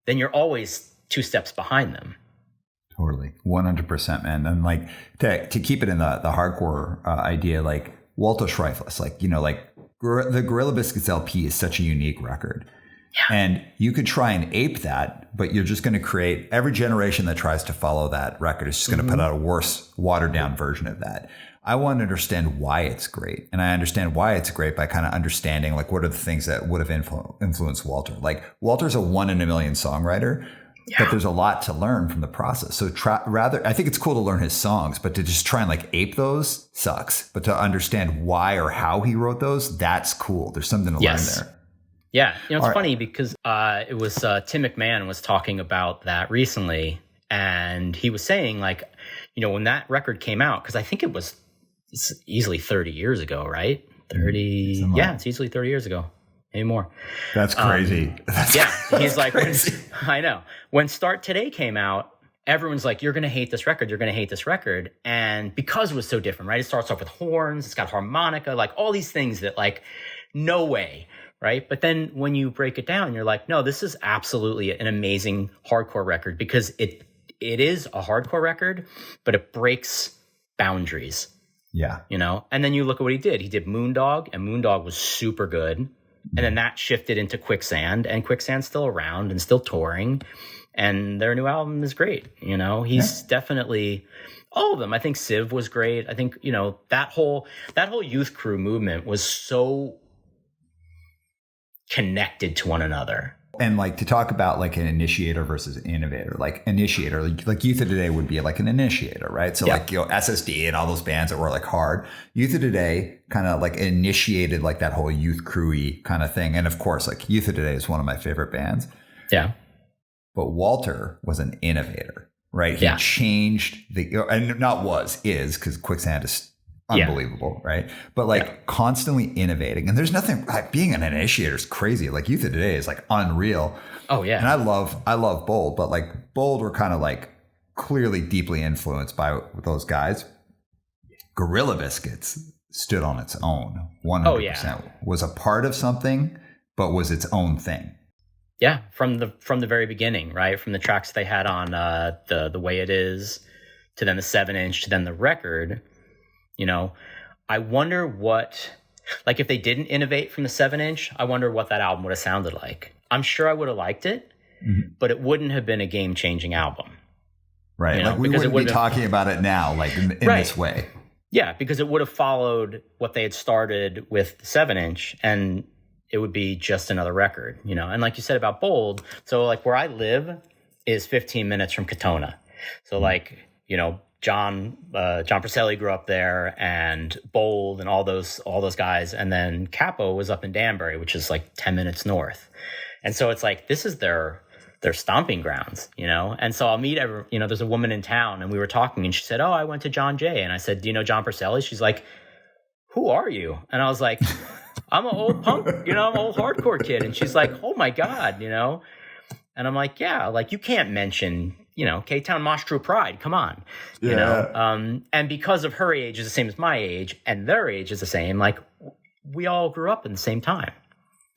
then you're always 2 steps behind them. Totally. 100%, man. And like to keep it in the hardcore idea, like Walter Schreifless, the Gorilla Biscuits LP is such a unique record. Yeah. And you could try and ape that, but you're just going to create, every generation that tries to follow that record is just going to put out a worse, watered down version of that. I want to understand why it's great. And I understand why it's great by kind of understanding like what are the things that would have influenced Walter. Like Walter's a 1 in a million songwriter, but there's a lot to learn from the process. So rather, I think it's cool to learn his songs, but to just try and like ape those sucks. But to understand why or how he wrote those, that's cool. There's something to learn there. Yeah. It's funny because it was Tim McMahon was talking about that recently. And he was saying like, when that record came out, because I think it's easily 30 years ago, right? 30. Yeah, it's easily 30 years ago. Maybe more. That's crazy. He's like, I know. When Start Today came out, everyone's like, you're going to hate this record. You're going to hate this record. And because it was so different, right? It starts off with horns. It's got harmonica, like all these things that like, no way, right? But then when you break it down, you're like, no, this is absolutely an amazing hardcore record because it is a hardcore record, but it breaks boundaries. Yeah. And then you look at what he did. He did Moondog, and Moondog was super good. And then that shifted into Quicksand, and Quicksand's still around and still touring, and their new album is great. He's definitely all of them. I think Civ was great. I think, that whole Youth Crew movement was so connected to one another. And like to talk about like an initiator versus an innovator, like initiator, like Youth of Today would be like an initiator, right? So like, SSD and all those bands that were like hard. Youth of Today kind of like initiated like that whole youth crewy kind of thing. And of course, like Youth of Today is one of my favorite bands. Yeah. But Walter was an innovator, right? He changed is because Quicksand is unbelievable, right? But like constantly innovating, and there's nothing like being an initiator is crazy. Like Youth of Today is like unreal. Oh yeah, and I love Bold, but like Bold were kind of like clearly deeply influenced by those guys. Gorilla Biscuits stood on its own, 100%. Was a part of something, but was its own thing. Yeah, from the very beginning, right? From the tracks they had on the Way It Is, to then the 7-inch, to then the record. I wonder what, like if they didn't innovate from the 7-inch, I wonder what that album would have sounded like. I'm sure I would have liked it, but it wouldn't have been a game-changing album. Right. Like we wouldn't be talking about it now, like in this way. Yeah, because it would have followed what they had started with the 7-inch, and it would be just another record, And like you said about Bold, so like where I live is 15 minutes from Katona. So like, John Porcelli grew up there, and Bold and all those guys. And then Capo was up in Danbury, which is like 10 minutes north. And so it's like, this is their stomping grounds, And so I'll meet there's a woman in town, and we were talking, and she said, oh, I went to John Jay. And I said, do you know John Porcelli? She's like, who are you? And I was like, I'm an old punk, I'm an old hardcore kid. And she's like, oh my God, And I'm like, yeah, like you can't mention, K-Town Mosh True Pride. Come on. And because of her age is the same as my age, and their age is the same, like we all grew up in the same time.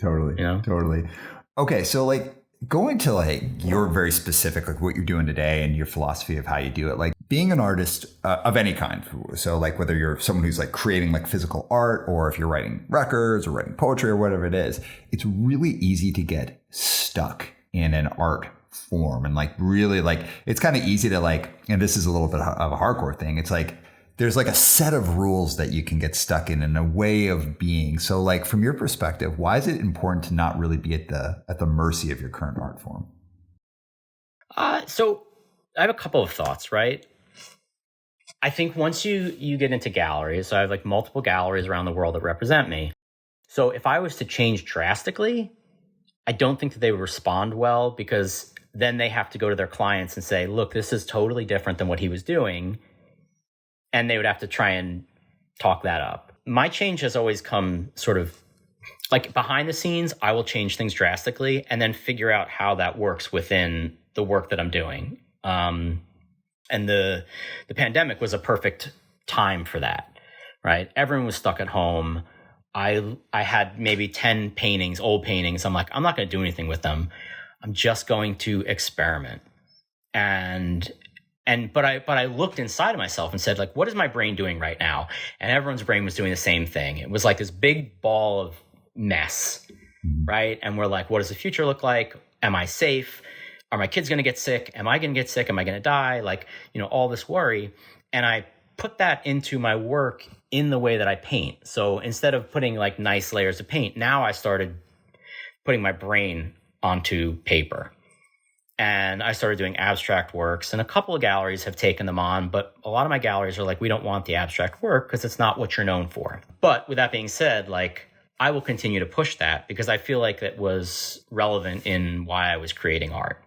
Totally. Totally. Okay. So like going to like your very specific, like what you're doing today and your philosophy of how you do it, like being an artist of any kind. So like whether you're someone who's like creating like physical art, or if you're writing records or writing poetry or whatever it is, it's really easy to get stuck in an art form. And like really like it's kind of easy to like, and this is a little bit of a hardcore thing, it's like there's like a set of rules that you can get stuck in a way of being. So like from your perspective, why is it important to not really be at the mercy of your current art form? So I have a couple of thoughts, right? I think once you get into galleries, so I have like multiple galleries around the world that represent me. So if I was to change drastically, I don't think that they would respond well, because then they have to go to their clients and say, look, this is totally different than what he was doing. And they would have to try and talk that up. My change has always come sort of like behind the scenes. I will change things drastically and then figure out how that works within the work that I'm doing. And the pandemic was a perfect time for that, right? Everyone was stuck at home. I had maybe 10 paintings, old paintings. I'm like, I'm not going to do anything with them. I'm just going to experiment. But I looked inside of myself and said, like, what is my brain doing right now? And everyone's brain was doing the same thing. It was like this big ball of mess, right? And we're like, what does the future look like? Am I safe? Are my kids going to get sick? Am I going to get sick? Am I going to die? Like, all this worry. And I put that into my work in the way that I paint. So instead of putting like nice layers of paint, now I started putting my brain onto paper. And I started doing abstract works, and a couple of galleries have taken them on, but a lot of my galleries are like, we don't want the abstract work because it's not what you're known for. But with that being said, like, I will continue to push that because I feel like that was relevant in why I was creating art,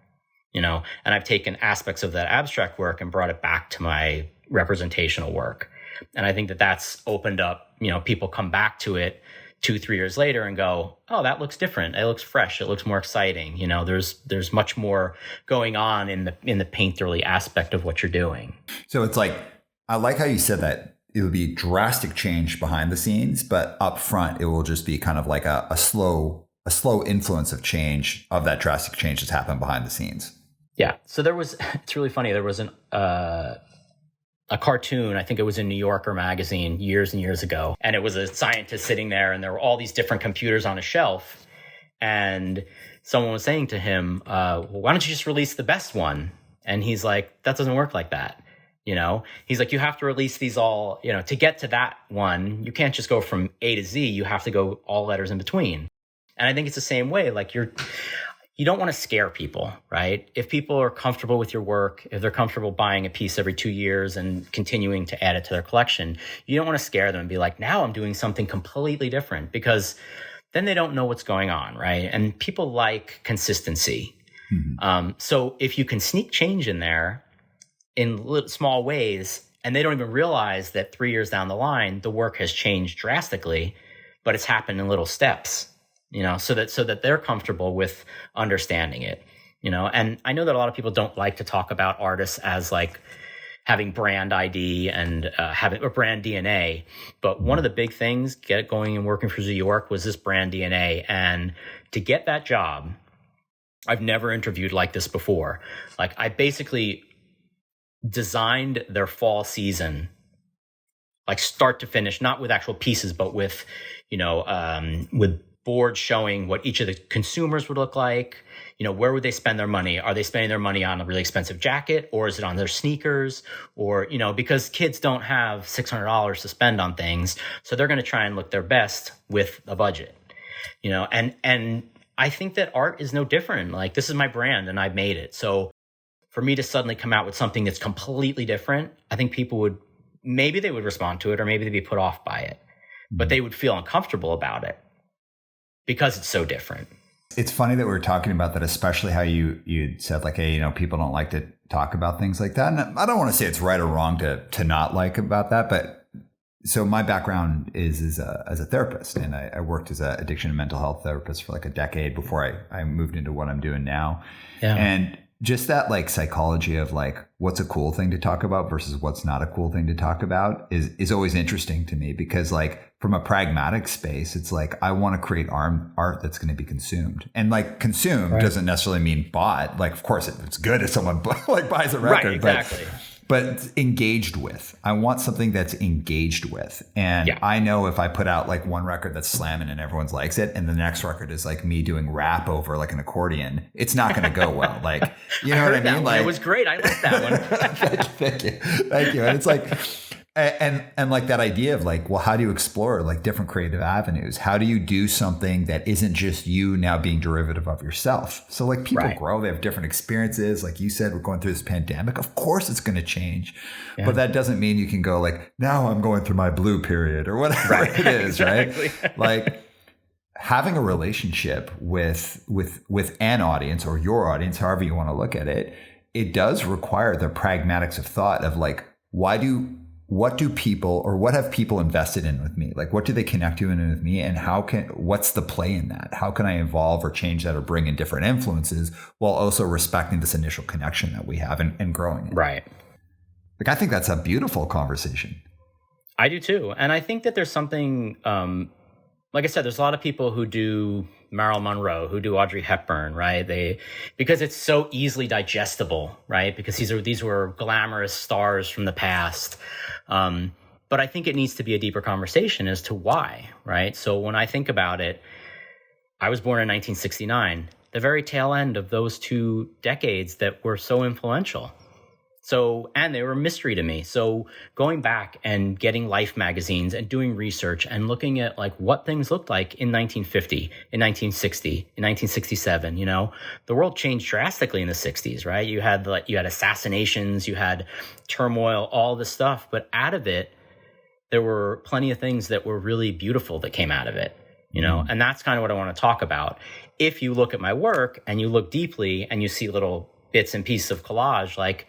you know, and I've taken aspects of that abstract work and brought it back to my representational work. And I think that that's opened up, you know, people come back to it 2-3 years later and go, oh, that looks different. It looks fresh. It looks more exciting. You know, there's much more going on in the painterly aspect of what you're doing. So it's like, I like how you said that it would be drastic change behind the scenes, but up front, it will just be kind of like a slow influence of change, of that drastic change that's happened behind the scenes. Yeah. So it's really funny. There was a cartoon, I think it was in New Yorker magazine years and years ago. And it was a scientist sitting there and there were all these different computers on a shelf. And someone was saying to him, well, why don't you just release the best one? And he's like, that doesn't work like that. You know, he's like, you have to release these all, you know, to get to that one, you can't just go from A to Z. You have to go all letters in between. And I think it's the same way. Like you don't want to scare people, right? If people are comfortable with your work, if they're comfortable buying a piece every 2 years and continuing to add it to their collection, you don't want to scare them and be like, now I'm doing something completely different, because then they don't know what's going on, right? And people like consistency. Mm-hmm. So if you can sneak change in there in small ways, and they don't even realize that 3 years down the line, the work has changed drastically, but it's happened in little steps. You know, so that they're comfortable with understanding it, you know. And I know that a lot of people don't like to talk about artists as like having brand ID and having a brand DNA. But one of the big things going and working for New York was this brand DNA. And to get that job, I've never interviewed like this before. Like, I basically designed their fall season, like start to finish, not with actual pieces, but with, you know, with boards showing what each of the consumers would look like. You know, where would they spend their money? Are they spending their money on a really expensive jacket, or is it on their sneakers? Or, you know, because kids don't have $600 to spend on things, so they're going to try and look their best with a budget, you know. And I think that art is no different. Like, this is my brand and I've made it. So for me to suddenly come out with something that's completely different, I think people would, maybe they would respond to it, or maybe they'd be put off by it, but they would feel uncomfortable about it because it's so different. It's funny that we're talking about that, especially how you said like, hey, you know, people don't like to talk about things like that. And I don't want to say it's right or wrong to not like about that, but so my background is as a therapist, and I worked as an addiction and mental health therapist for like a decade before I moved into what I'm doing now. Yeah. And just that like psychology of like what's a cool thing to talk about versus what's not a cool thing to talk about is always interesting to me, because like from a pragmatic space, it's like I want to create art that's going to be consumed, and like consumed doesn't necessarily mean bought. Like, of course it's good if someone like buys a record, exactly. But engaged with. I want something that's engaged with. And I know if I put out like one record that's slamming and everyone likes it, and the next record is like me doing rap over like an accordion, it's not going to go well. Like, you know what I mean? Like, it was great. I liked that one. Thank you. And it's like, and like that idea of like, well, how do you explore like different creative avenues? How do you do something that isn't just you now being derivative of yourself? So like people grow, they have different experiences. Like you said, we're going through this pandemic. Of course it's going to change, but that doesn't mean you can go like, now I'm going through my blue period or whatever it is, exactly. Right? Like having a relationship with an audience or your audience, however you want to look at it, it does require the pragmatics of thought of like, what do people, or what have people invested in with me? Like, what do they connect to in with me? And what's the play in that? How can I evolve or change that or bring in different influences while also respecting this initial connection that we have and growing it? Right. Like, I think that's a beautiful conversation. I do too. And I think that there's something, like I said, there's a lot of people who do Marilyn Monroe, who do Audrey Hepburn, right? Because it's so easily digestible, right? Because these were glamorous stars from the past. But I think it needs to be a deeper conversation as to why, right? So when I think about it, I was born in 1969, the very tail end of those 2 decades that were so influential. So, and they were a mystery to me. So going back and getting Life magazines and doing research and looking at like what things looked like in 1950, in 1960, in 1967, the world changed drastically in the 60s, right? You had assassinations, you had turmoil, all this stuff, but out of it, there were plenty of things that were really beautiful that came out of it, and that's kind of what I want to talk about. If you look at my work and you look deeply and you see little bits and pieces of collage, like,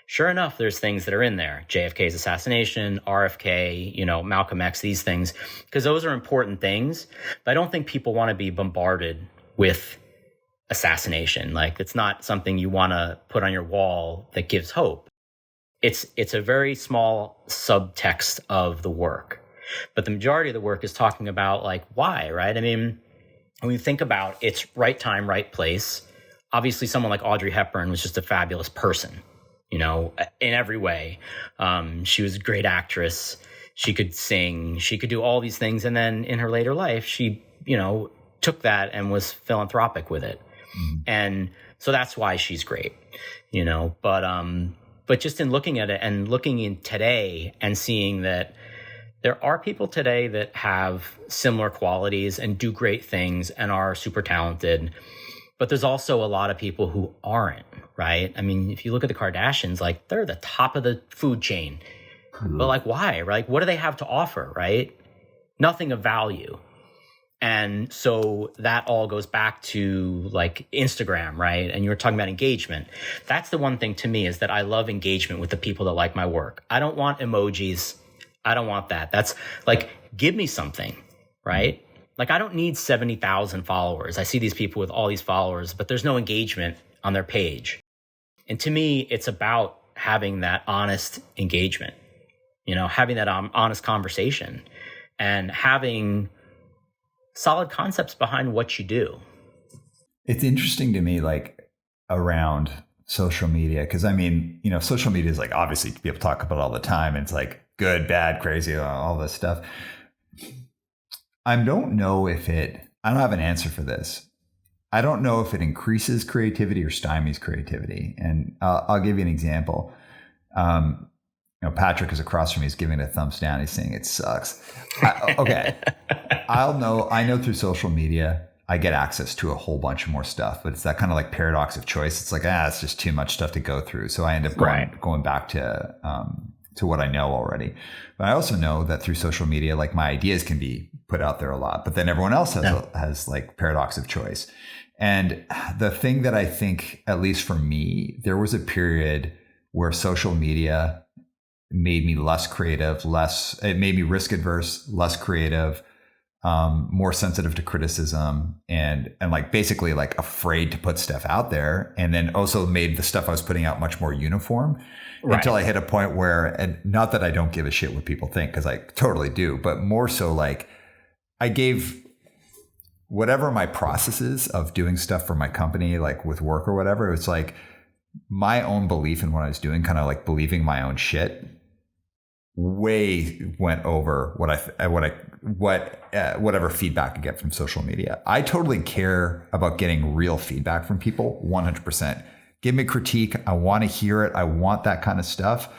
sure enough, there's things that are in there. JFK's assassination, RFK, Malcolm X, these things, because those are important things. But I don't think people want to be bombarded with assassination. Like, it's not something you want to put on your wall that gives hope. It's a very small subtext of the work. But the majority of the work is talking about, like, why, right? I mean, when you think about it's right time, right place, obviously someone like Audrey Hepburn was just a fabulous person. In every way. She was a great actress. She could sing. She could do all these things. And then in her later life, she, took that and was philanthropic with it. Mm. And so that's why she's great, but just in looking at it and looking in today and seeing that there are people today that have similar qualities and do great things and are super talented. But there's also a lot of people who aren't, right? I mean, if you look at the Kardashians, like, they're the top of the food chain. Mm-hmm. But like, why? Like, what do they have to offer, right? Nothing of value. And so that all goes back to like Instagram, right? And you were talking about engagement. That's the one thing to me, is that I love engagement with the people that like my work. I don't want emojis. I don't want that. That's like, give me something, right? Like, I don't need 70,000 followers. I see these people with all these followers, but there's no engagement on their page. And to me, it's about having that honest engagement, having that honest conversation and having solid concepts behind what you do. It's interesting to me, like, around social media, because I mean, social media is like, obviously people talk about it all the time. And it's like good, bad, crazy, all this stuff. I don't know if I don't have an answer for this. I don't know if it increases creativity or stymies creativity. And I'll give you an example. Patrick is across from me. He's giving it a thumbs down. He's saying it sucks. Okay. I know through social media, I get access to a whole bunch more stuff, but it's that kind of like paradox of choice. It's like, it's just too much stuff to go through. So I end up going back to what I know already. But I also know that through social media, like, my ideas can be put out there a lot, but then everyone else has like paradox of choice. And the thing that I think, at least for me, there was a period where social media made me less creative, it made me risk adverse, less creative, more sensitive to criticism, and like basically like afraid to put stuff out there. And then also made the stuff I was putting out much more uniform. Right. Until I hit a point where, and not that I don't give a shit what people think, because I totally do, but more so like I gave whatever my process is of doing stuff for my company, like with work or whatever, it's like my own belief in what I was doing, kind of like believing my own shit, way went over whatever feedback I get from social media. I totally care about getting real feedback from people, 100%. Give me critique. I want to hear it. I want that kind of stuff.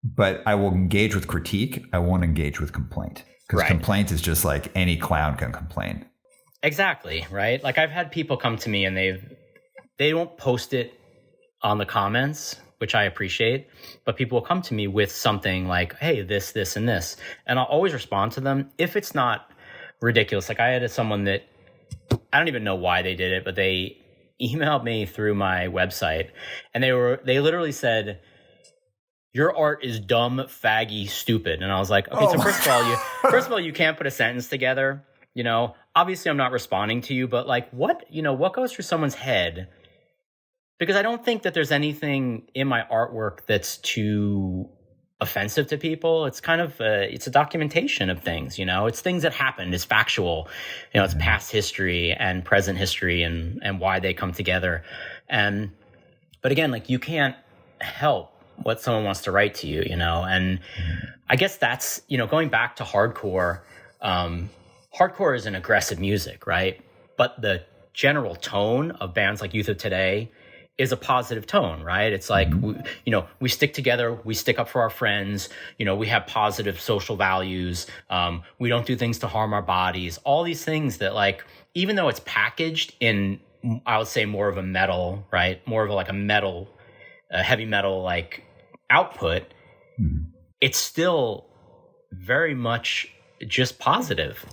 But I will engage with critique. I won't engage with complaint. Because complaint is just like any clown can complain. Exactly, right? Like, I've had people come to me and they don't post it on the comments, which I appreciate, but people will come to me with something like, hey, this, and this. And I'll always respond to them if it's not ridiculous. Like, I had someone that, I don't even know why they did it, but they emailed me through my website, and they literally said, your art is dumb, faggy, stupid. And I was like, okay, so first of all, you can't put a sentence together. Obviously I'm not responding to you, but like, what goes through someone's head? Because I don't think that there's anything in my artwork that's too offensive to people. It's kind of it's a documentation of things, it's things that happened. It's factual, it's past history and present history and why they come together. But again, like, you can't help what someone wants to write to you, and I guess that's, going back to hardcore. Hardcore is an aggressive music, right? But the general tone of bands like Youth of Today is a positive tone, right? It's like, we stick together, we stick up for our friends, we have positive social values. We don't do things to harm our bodies, all these things that, like, even though it's packaged in, I would say, more of a metal, right? More of a heavy metal like output, it's still very much just positive,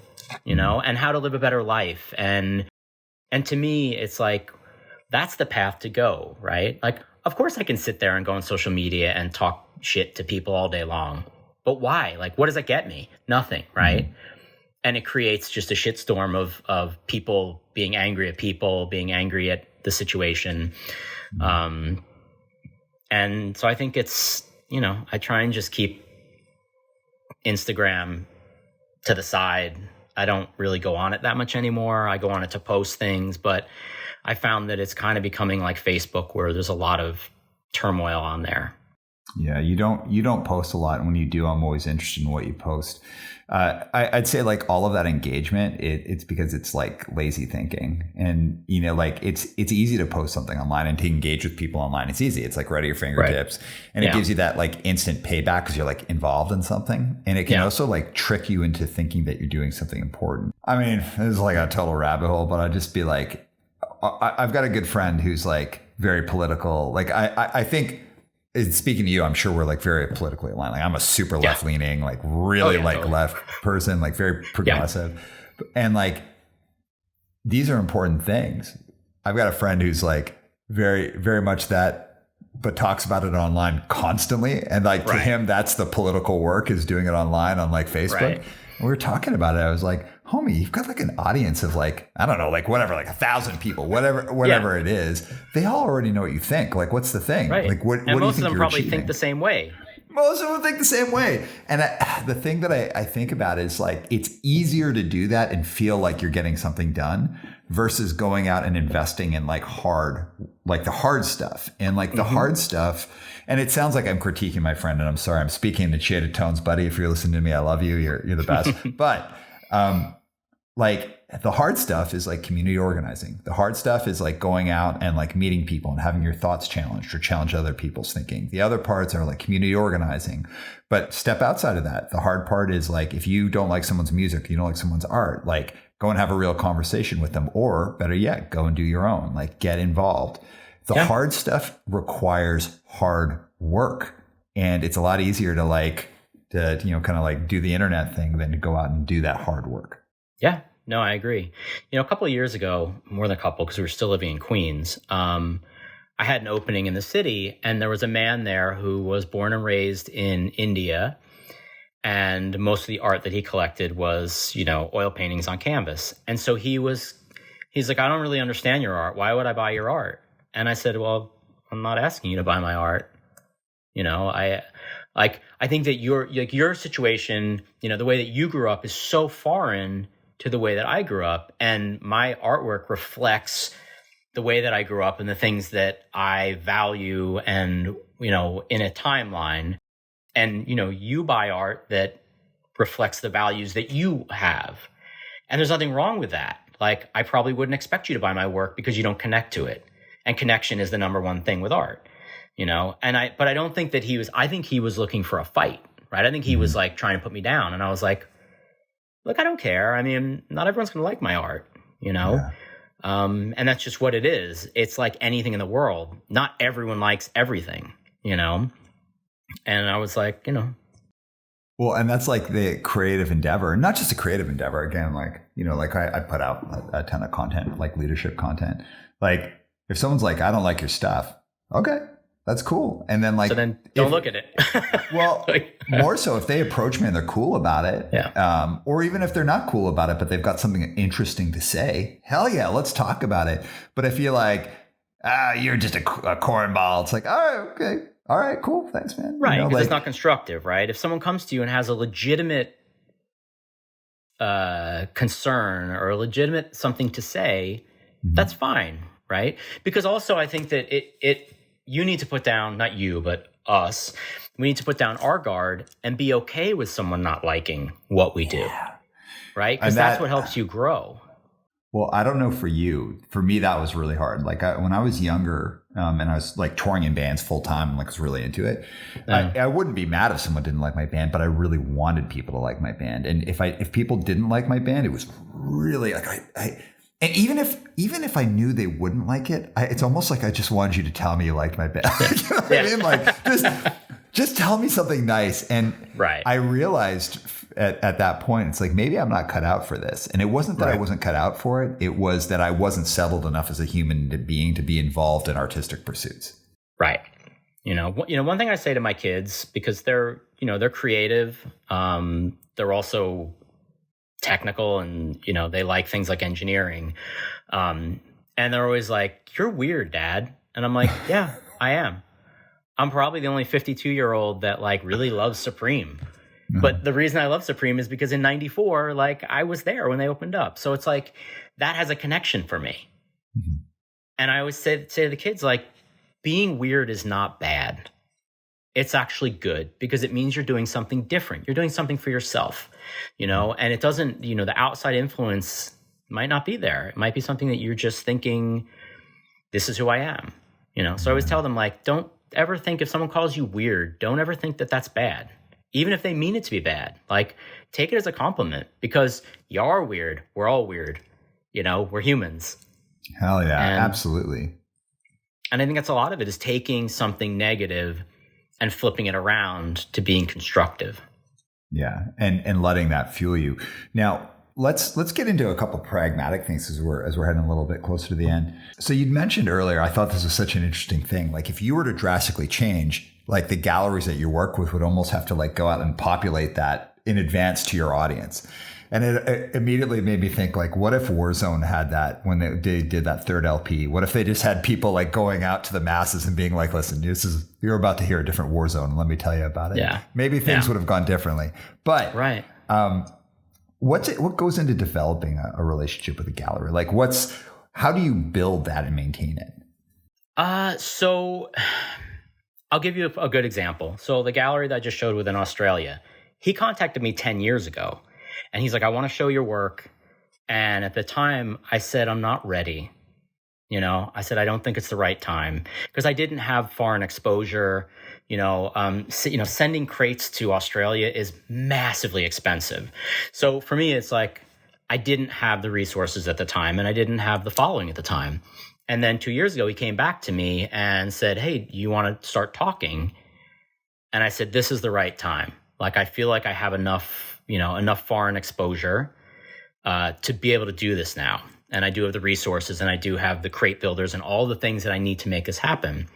and how to live a better life. And to me, it's like, that's the path to go, right? Like, of course I can sit there and go on social media and talk shit to people all day long, but why? Like, what does that get me? Nothing, right? And it creates just a shitstorm of people being angry at people, being angry at the situation. And so I think it's, I try and just keep Instagram to the side. I don't really go on it that much anymore. I go on it to post things, but I found that it's kind of becoming like Facebook, where there's a lot of turmoil on there. Yeah, you don't post a lot. And when you do, I'm always interested in what you post. I'd say, like, all of that engagement, it's because it's like lazy thinking. And, like, it's easy to post something online and to engage with people online. It's easy. It's like right at your fingertips. Right. And it gives you that, like, instant payback because you're, like, involved in something. And it can also, like, trick you into thinking that you're doing something important. I mean, this is like a total rabbit hole, but I'd just be like, I've got a good friend who's, like, very political. Like, I think, speaking to you, I'm sure we're, like, very politically aligned. Like, I'm a super left leaning, like, really totally. Left person, like, very progressive. And, like, these are important things. I've got a friend who's, like, very, very much that, but talks about it online constantly. And, like, to him, that's the political work, is doing it online on, like, Facebook. Right. And we were talking about it. I was like, homie, you've got, like, an audience of, like, I don't know, like, whatever, like 1,000 people, whatever it is. They all already know what you think. Like, what's the thing? Right. Like, what do you think And most of them probably achieving? think the same way. Most of them think the same way. And the thing that I think about is, like, it's easier to do that and feel like you're getting something done versus going out and investing in, like, the hard stuff. And, like, the hard stuff, and it sounds like I'm critiquing my friend, and I'm sorry, I'm speaking in the shaded tones, buddy. If you're listening to me, I love you. You're the best. But, like, the hard stuff is, like, community organizing. The hard stuff is, like, going out and, like, meeting people and having your thoughts challenged or challenge other people's thinking. The other parts are, like, community organizing. But step outside of that. The hard part is, like, if you don't like someone's music, you don't like someone's art, like, go and have a real conversation with them, or better yet, go and do your own, like, get involved. The hard stuff requires hard work, and it's a lot easier to, like, kind of, like, do the internet thing than to go out and do that hard work. Yeah, no, I agree. A couple of years ago, more than a couple, because we were still living in Queens, I had an opening in the city, and there was a man there who was born and raised in India. And most of the art that he collected was, oil paintings on canvas. And so he's like, I don't really understand your art. Why would I buy your art? And I said, well, I'm not asking you to buy my art. I think that your situation, the way that you grew up is so foreign to the way that I grew up. And my artwork reflects the way that I grew up and the things that I value and, in a timeline. And, you buy art that reflects the values that you have. And there's nothing wrong with that. Like, I probably wouldn't expect you to buy my work because you don't connect to it. And connection is the number one thing with art, but I don't think that I think he was looking for a fight, right? I think he was, like, trying to put me down. And I was like, look, I don't care. I mean, not everyone's going to like my art, Yeah. And that's just what it is. It's like anything in the world. Not everyone likes everything, And I was like, Well, and that's, like, the creative endeavor, not just a creative endeavor. Again, like, like I put out a ton of content, like leadership content. Like, if someone's like, I don't like your stuff, okay, that's cool. And then, like, so then don't look at it. Well, more so if they approach me and they're cool about it. Yeah. Or even if they're not cool about it, but they've got something interesting to say, hell yeah, let's talk about it. But if you're like, you're just a cornball, it's like, all right, okay. All right, cool. Thanks, man. Right, because it's not constructive, right? If someone comes to you and has a legitimate concern or a legitimate something to say, that's fine, right? Because also I think that you need to put down, not you, but us, we need to put down our guard and be okay with someone not liking what we do, right? Because that's what helps you grow. Well, I don't know for you. For me, that was really hard. Like when I was younger, and I was like touring in bands full time, and like was really into it. I wouldn't be mad if someone didn't like my band, but I really wanted people to like my band. And if people didn't like my band, it was really like and even if I knew they wouldn't like it, it's almost like I just wanted you to tell me you liked my band. You know what I mean? Like just tell me something nice. And I realized at that point, it's like, maybe I'm not cut out for this. And it wasn't that I wasn't cut out for it. It was that I wasn't settled enough as a human being to be involved in artistic pursuits. Right. One thing I say to my kids, because they're creative, they're also technical, and, they like things like engineering. And they're always like, "You're weird, Dad." And I'm like, "Yeah, I am. I'm probably the only 52-year-old that like really loves Supreme." But the reason I love Supreme is because in '94, like I was there when they opened up. So it's like that has a connection for me. Mm-hmm. And I always say to the kids, like, being weird is not bad. It's actually good because it means you're doing something different. You're doing something for yourself, and it doesn't, the outside influence might not be there. It might be something that you're just thinking, this is who I am, So I always tell them, like, don't ever think if someone calls you weird, don't ever think that that's bad. Even if they mean it to be bad, like, take it as a compliment because you are weird. We're all weird. We're humans. Hell yeah, absolutely. And I think that's a lot of it is taking something negative and flipping it around to being constructive. Yeah, and letting that fuel you. Now, let's get into a couple of pragmatic things as we're heading a little bit closer to the end. So you'd mentioned earlier, I thought this was such an interesting thing. Like if you were to drastically change, like the galleries that you work with would almost have to like go out and populate that in advance to your audience. And it immediately made me think, like, what if Warzone had that when they did that third LP? What if they just had people like going out to the masses and being like, "Listen, you're about to hear a different Warzone. Let me tell you about it." Yeah. Maybe things would have gone differently. But what goes into developing a relationship with a gallery? Like how do you build that and maintain it? So I'll give you a good example. So the gallery that I just showed with in Australia, he contacted me 10 years ago. And he's like, "I want to show your work." And at the time, I said, "I'm not ready." I said, "I don't think it's the right time," because I didn't have foreign exposure. Sending crates to Australia is massively expensive. So for me, it's like I didn't have the resources at the time, and I didn't have the following at the time. And then 2 years ago, he came back to me and said, "Hey, you want to start talking?" And I said, "This is the right time. Like, I feel like I have enough foreign exposure to be able to do this now. And I do have the resources, and I do have the crate builders and all the things that I need to make this happen."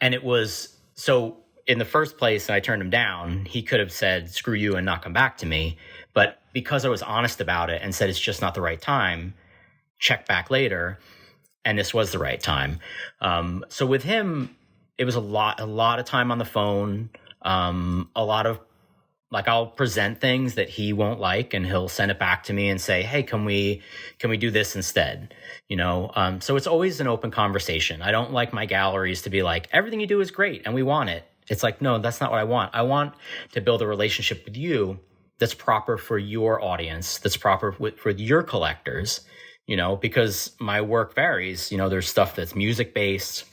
And it was, so in the first place, I turned him down. He could have said, "Screw you," and not come back to me. But because I was honest about it and said, it's just not the right time, check back later. And this was the right time. So with him, it was a lot of time on the phone, a lot of, like, I'll present things that he won't like, and he'll send it back to me and say, "Hey, can we do this instead?" So it's always an open conversation. I don't like my galleries to be like, "Everything you do is great and we want it." It's like, no, that's not what I want. I want to build a relationship with you that's proper for your audience, that's proper for your collectors, because my work varies. There's stuff that's music based.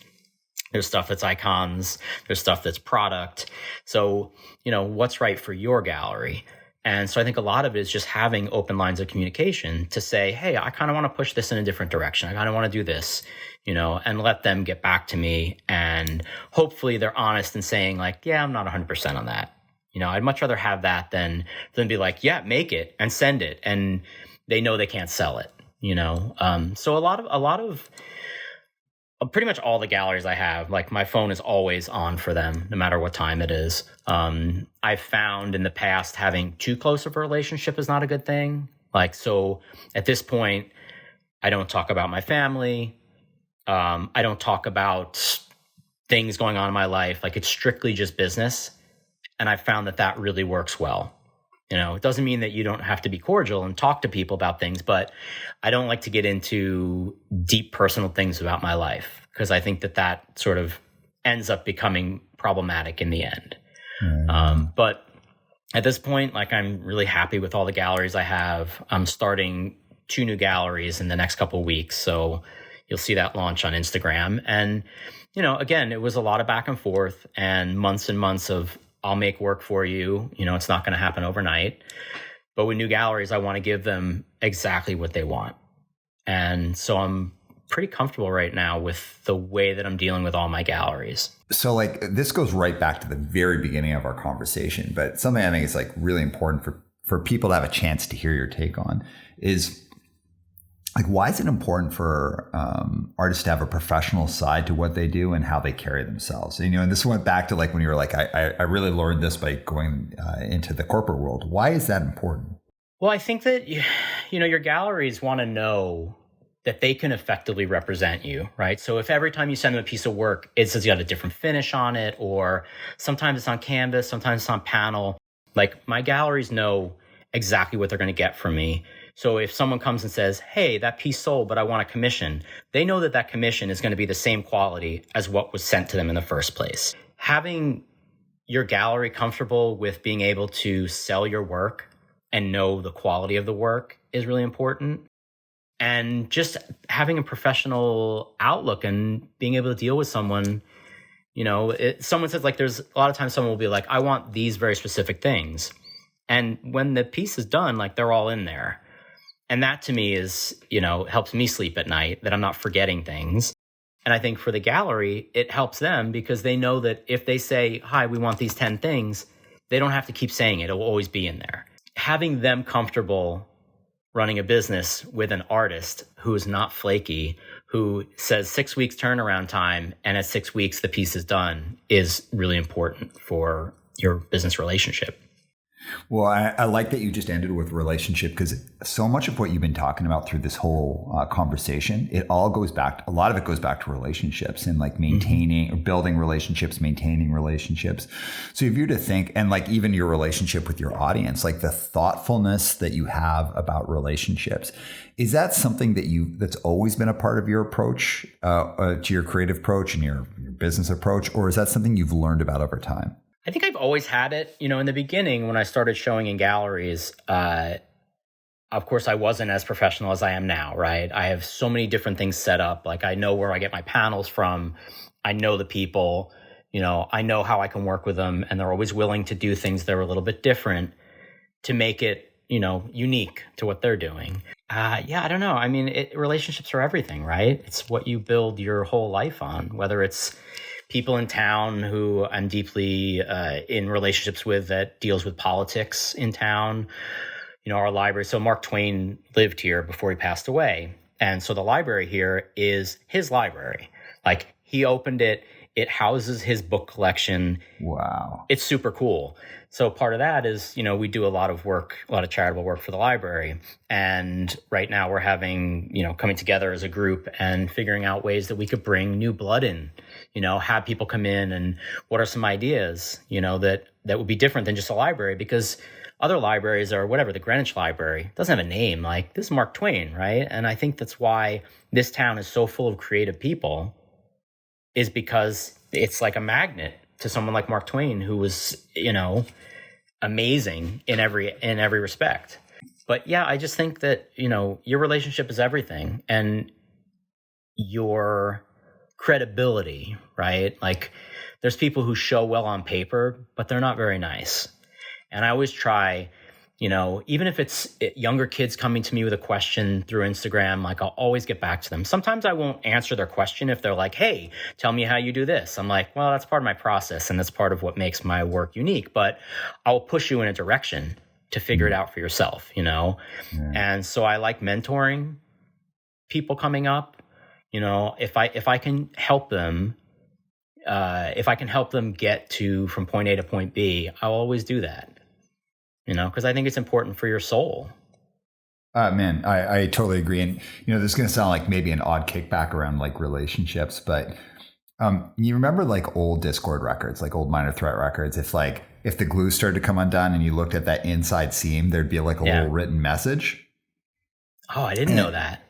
There's stuff that's icons. There's stuff that's product. So, what's right for your gallery? And so I think a lot of it is just having open lines of communication to say, "Hey, I kind of want to push this in a different direction. I kind of want to do this, and let them get back to me. And hopefully they're honest in saying, like, "Yeah, I'm not 100% on that." I'd much rather have that than be like, "Yeah, make it and send it." And they know they can't sell it, So a lot of pretty much all the galleries I have, like, my phone is always on for them, no matter what time it is. I've found in the past having too close of a relationship is not a good thing. Like, so at this point, I don't talk about my family. I don't talk about things going on in my life. Like, it's strictly just business. And I found that really works well. It doesn't mean that you don't have to be cordial and talk to people about things, but I don't like to get into deep personal things about my life, because I think that sort of ends up becoming problematic in the end. But at this point, like, I'm really happy with all the galleries I have. I'm starting 2 new galleries in the next couple of weeks. So you'll see that launch on Instagram. And, again, it was a lot of back and forth and months of I'll make work for you. It's not going to happen overnight. But with new galleries, I want to give them exactly what they want. And so I'm pretty comfortable right now with the way that I'm dealing with all my galleries. So like this goes right back to the very beginning of our conversation, but something I think is like really important for people to have a chance to hear your take on is like, why is it important for artists to have a professional side to what they do and how they carry themselves? And this went back to like when you were like, I really learned this by going into the corporate world. Why is that important? Well, I think that, your galleries want to know that they can effectively represent you, right? So if every time you send them a piece of work, it says you got a different finish on it, or sometimes it's on canvas, sometimes it's on panel, like my galleries know exactly what they're going to get from me. So if someone comes and says, hey, that piece sold, but I want a commission, they know that commission is going to be the same quality as what was sent to them in the first place. Having your gallery comfortable with being able to sell your work and know the quality of the work is really important. And just having a professional outlook and being able to deal with someone, someone says like, there's a lot of times someone will be like, I want these very specific things. And when the piece is done, like they're all in there. And that to me is, helps me sleep at night, that I'm not forgetting things. And I think for the gallery, it helps them because they know that if they say, hi, we want these 10 things, they don't have to keep saying it. It will always be in there. Having them comfortable running a business with an artist who is not flaky, who says 6 weeks turnaround time, and at 6 weeks the piece is done, is really important for your business relationship. Well, I like that you just ended with relationship, because so much of what you've been talking about through this whole conversation, a lot of it goes back to relationships and like maintaining or building relationships, maintaining relationships. So if you're to think, and like even your relationship with your audience, like the thoughtfulness that you have about relationships, is that something that's always been a part of your approach to your creative approach and your business approach, or is that something you've learned about over time? I think I've always had it. In the beginning, when I started showing in galleries, of course, I wasn't as professional as I am now, right? I have so many different things set up. Like I know where I get my panels from. I know the people, I know how I can work with them. And they're always willing to do things that are a little bit different to make it, unique to what they're doing. I don't know. I mean, relationships are everything, right? It's what you build your whole life on, whether it's people in town who I'm deeply in relationships with that deals with politics in town, our library. So Mark Twain lived here before he passed away. And so the library here is his library. Like he opened it. It houses his book collection. Wow. It's super cool. So part of that is, we do a lot of charitable work for the library. And right now we're having, coming together as a group and figuring out ways that we could bring new blood in, have people come in and what are some ideas, that would be different than just a library, because other libraries or whatever, the Greenwich Library doesn't have a name. Like this is Mark Twain, right? And I think that's why this town is so full of creative people, is because it's like a magnet to someone like Mark Twain, who was, amazing in every respect. But yeah, I just think that, your relationship is everything, and your credibility, right? Like there's people who show well on paper, but they're not very nice. And I always try, even if it's younger kids coming to me with a question through Instagram, like I'll always get back to them. Sometimes I won't answer their question if they're like, hey, tell me how you do this. I'm like, well, that's part of my process and that's part of what makes my work unique, but I'll push you in a direction to figure it out for yourself, Yeah. And so I like mentoring people coming up. If I can help them, get from point A to point B, I'll always do that. Because I think it's important for your soul. Man, I totally agree. And, this is going to sound like maybe an odd kickback around like relationships, but you remember like old Discord records, like old Minor Threat records, if the glue started to come undone and you looked at that inside seam, there'd be like a little written message. Oh, I didn't know that.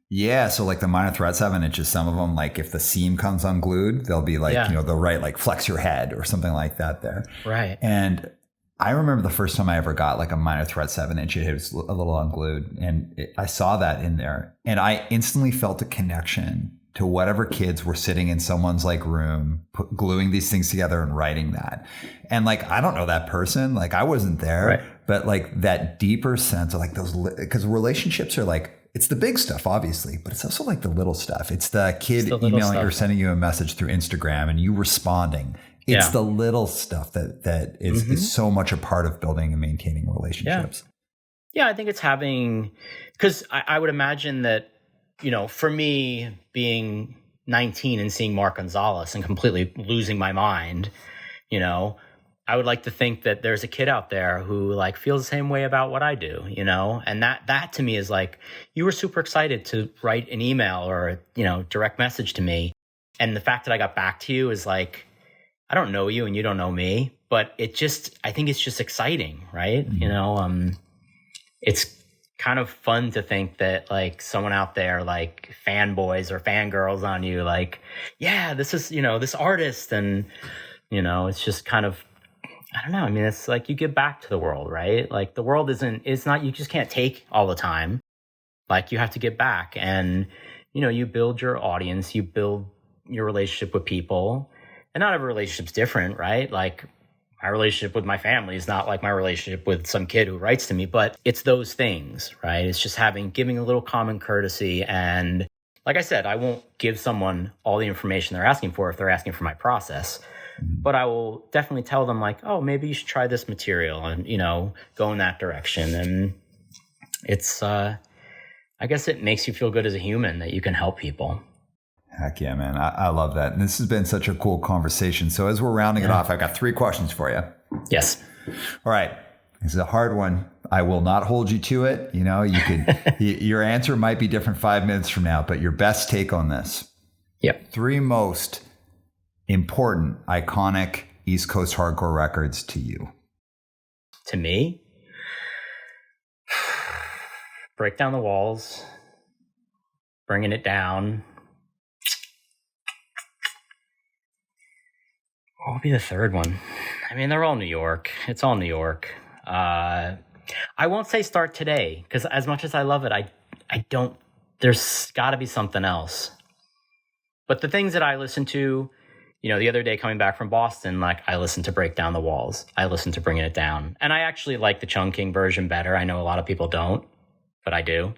Yeah. So like the Minor Threats have, and it's just some of them, like if the seam comes unglued, they'll be like, they'll write like flex your head or something like that there. Right. And I remember the first time I ever got like a minor threat 7-inch, it was a little unglued, and I saw that in there, and I instantly felt a connection to whatever kids were sitting in someone's like room, gluing these things together and writing that. And like, I don't know that person, like I wasn't there, Right. but like that deeper sense of like those, because relationships are like, it's the big stuff, obviously, but it's also like the little stuff. It's the kid emailing or sending you a message through Instagram and you responding. It's the little stuff that is so much a part of building and maintaining relationships. Yeah, I think it's having, because I would imagine that, you know, for me being 19 and seeing Mark Gonzalez and completely losing my mind, you know, I would like to think that there's a kid out there who like feels the same way about what I do, you know, and that to me is like, you were super excited to write an email or, you know, direct message to me. And the fact that I got back to you is like, I don't know you and you don't know me, but I think it's just exciting, right? You know, it's kind of fun to think that like someone out there like fanboys or fangirls on you, like, yeah, this is, you know, this artist. And, you know, it's just kind of, I don't know. I mean, it's like you give back to the world, right? Like the world it's not, you just can't take all the time. Like you have to give back and, you know, you build your audience, you build your relationship with people, and not every relationship's different, right? Like my relationship with my family is not like my relationship with some kid who writes to me, but it's those things, right? It's just giving a little common courtesy. And like I said, I won't give someone all the information they're asking for if they're asking for my process, but I will definitely tell them like, oh, maybe you should try this material and, you know, go in that direction. And it's, I guess it makes you feel good as a human that you can help people. Heck yeah, man. I love that. And this has been such a cool conversation. So as we're rounding it off, I've got 3 questions for you. Yes. All right. This is a hard one. I will not hold you to it. You know, you could, your answer might be different 5 minutes from now, but your best take on this. Yep. 3 most important, iconic East Coast hardcore records to you. To me, Break Down the Walls, Bringing It Down. What would be the third one? I mean, they're all New York. It's all New York. I won't say Start Today, because as much as I love it, I don't, there's got to be something else. But the things that I listen to, you know, the other day coming back from Boston, like I listened to Break Down the Walls. I listened to Bringing It Down. And I actually like the Chungking version better. I know a lot of people don't, but I do.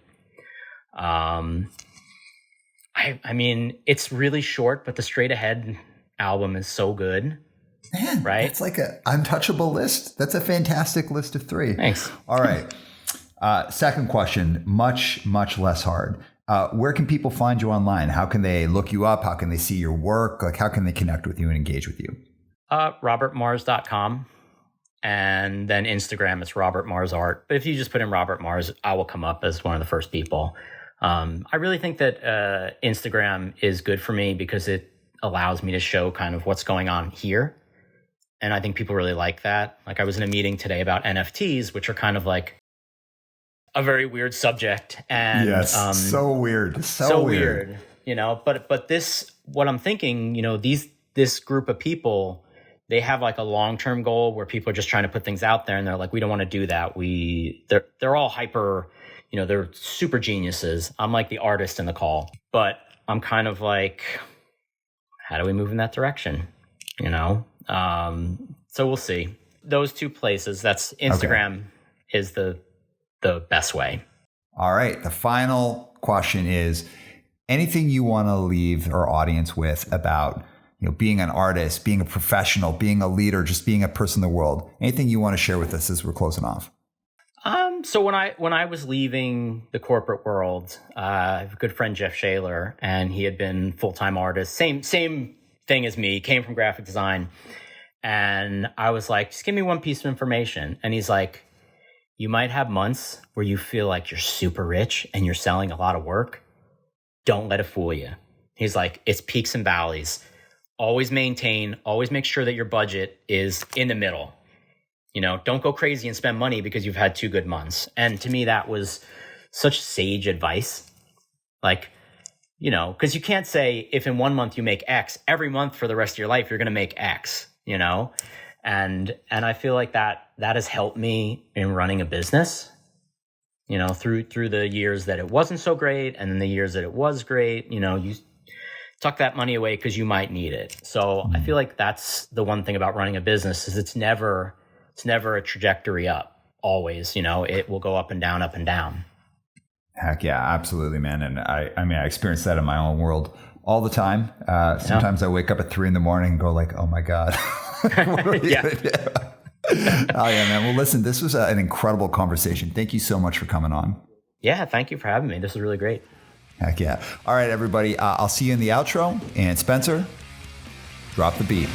I mean, it's really short, but the Straight Ahead album is so good. Man, right? It's like an untouchable list. That's a fantastic list of 3. Thanks. All right. Second question, much less hard. Where can people find you online? How can they look you up? How can they see your work? Like, how can they connect with you and engage with you? RobertMars.com. And then Instagram, it's Robert Mars Art. But if you just put in Robert Mars, I will come up as one of the first people. I really think that Instagram is good for me because it allows me to show kind of what's going on here. And I think people really like that. Like I was in a meeting today about NFTs, which are kind of like a very weird subject. And yes, so weird. So weird. You know, but this, what I'm thinking, you know, this group of people, they have like a long-term goal where people are just trying to put things out there and they're like, we don't want to do that. They're all hyper, you know, they're super geniuses. I'm like the artist in the call, but I'm kind of like, how do we move in that direction? You know? So we'll see. Those 2 places, that's Instagram is the best way. All right. The final question is anything you want to leave our audience with about, you know, being an artist, being a professional, being a leader, just being a person in the world. Anything you want to share with us as we're closing off? So when I was leaving the corporate world, I have a good friend, Jeff Shaler, and he had been full-time artist, same thing as me, came from graphic design. And I was like, just give me one piece of information. And he's like, you might have months where you feel like you're super rich and you're selling a lot of work. Don't let it fool you. He's like, it's peaks and valleys. Always make sure that your budget is in the middle. You know, don't go crazy and spend money because you've had 2 good months. And to me, that was such sage advice. Like, you know, because you can't say if in 1 month you make X, every month for the rest of your life, you're going to make X, you know? And I feel like that has helped me in running a business, you know, through the years that it wasn't so great, and then the years that it was great. You know, you tuck that money away because you might need it. So I feel like that's the one thing about running a business, is it's never a trajectory up. Always, you know, it will go up and down, up and down. Heck yeah, absolutely, man. And I mean, I experience that in my own world all the time. Sometimes I wake up at 3 a.m. and go like, oh my God. What are we gonna do? Oh yeah, man. Well, listen, this was an incredible conversation. Thank you so much for coming on. Yeah, thank you for having me. This was really great. Heck yeah. All right, everybody. I'll see you in the outro. And Spencer, drop the beat.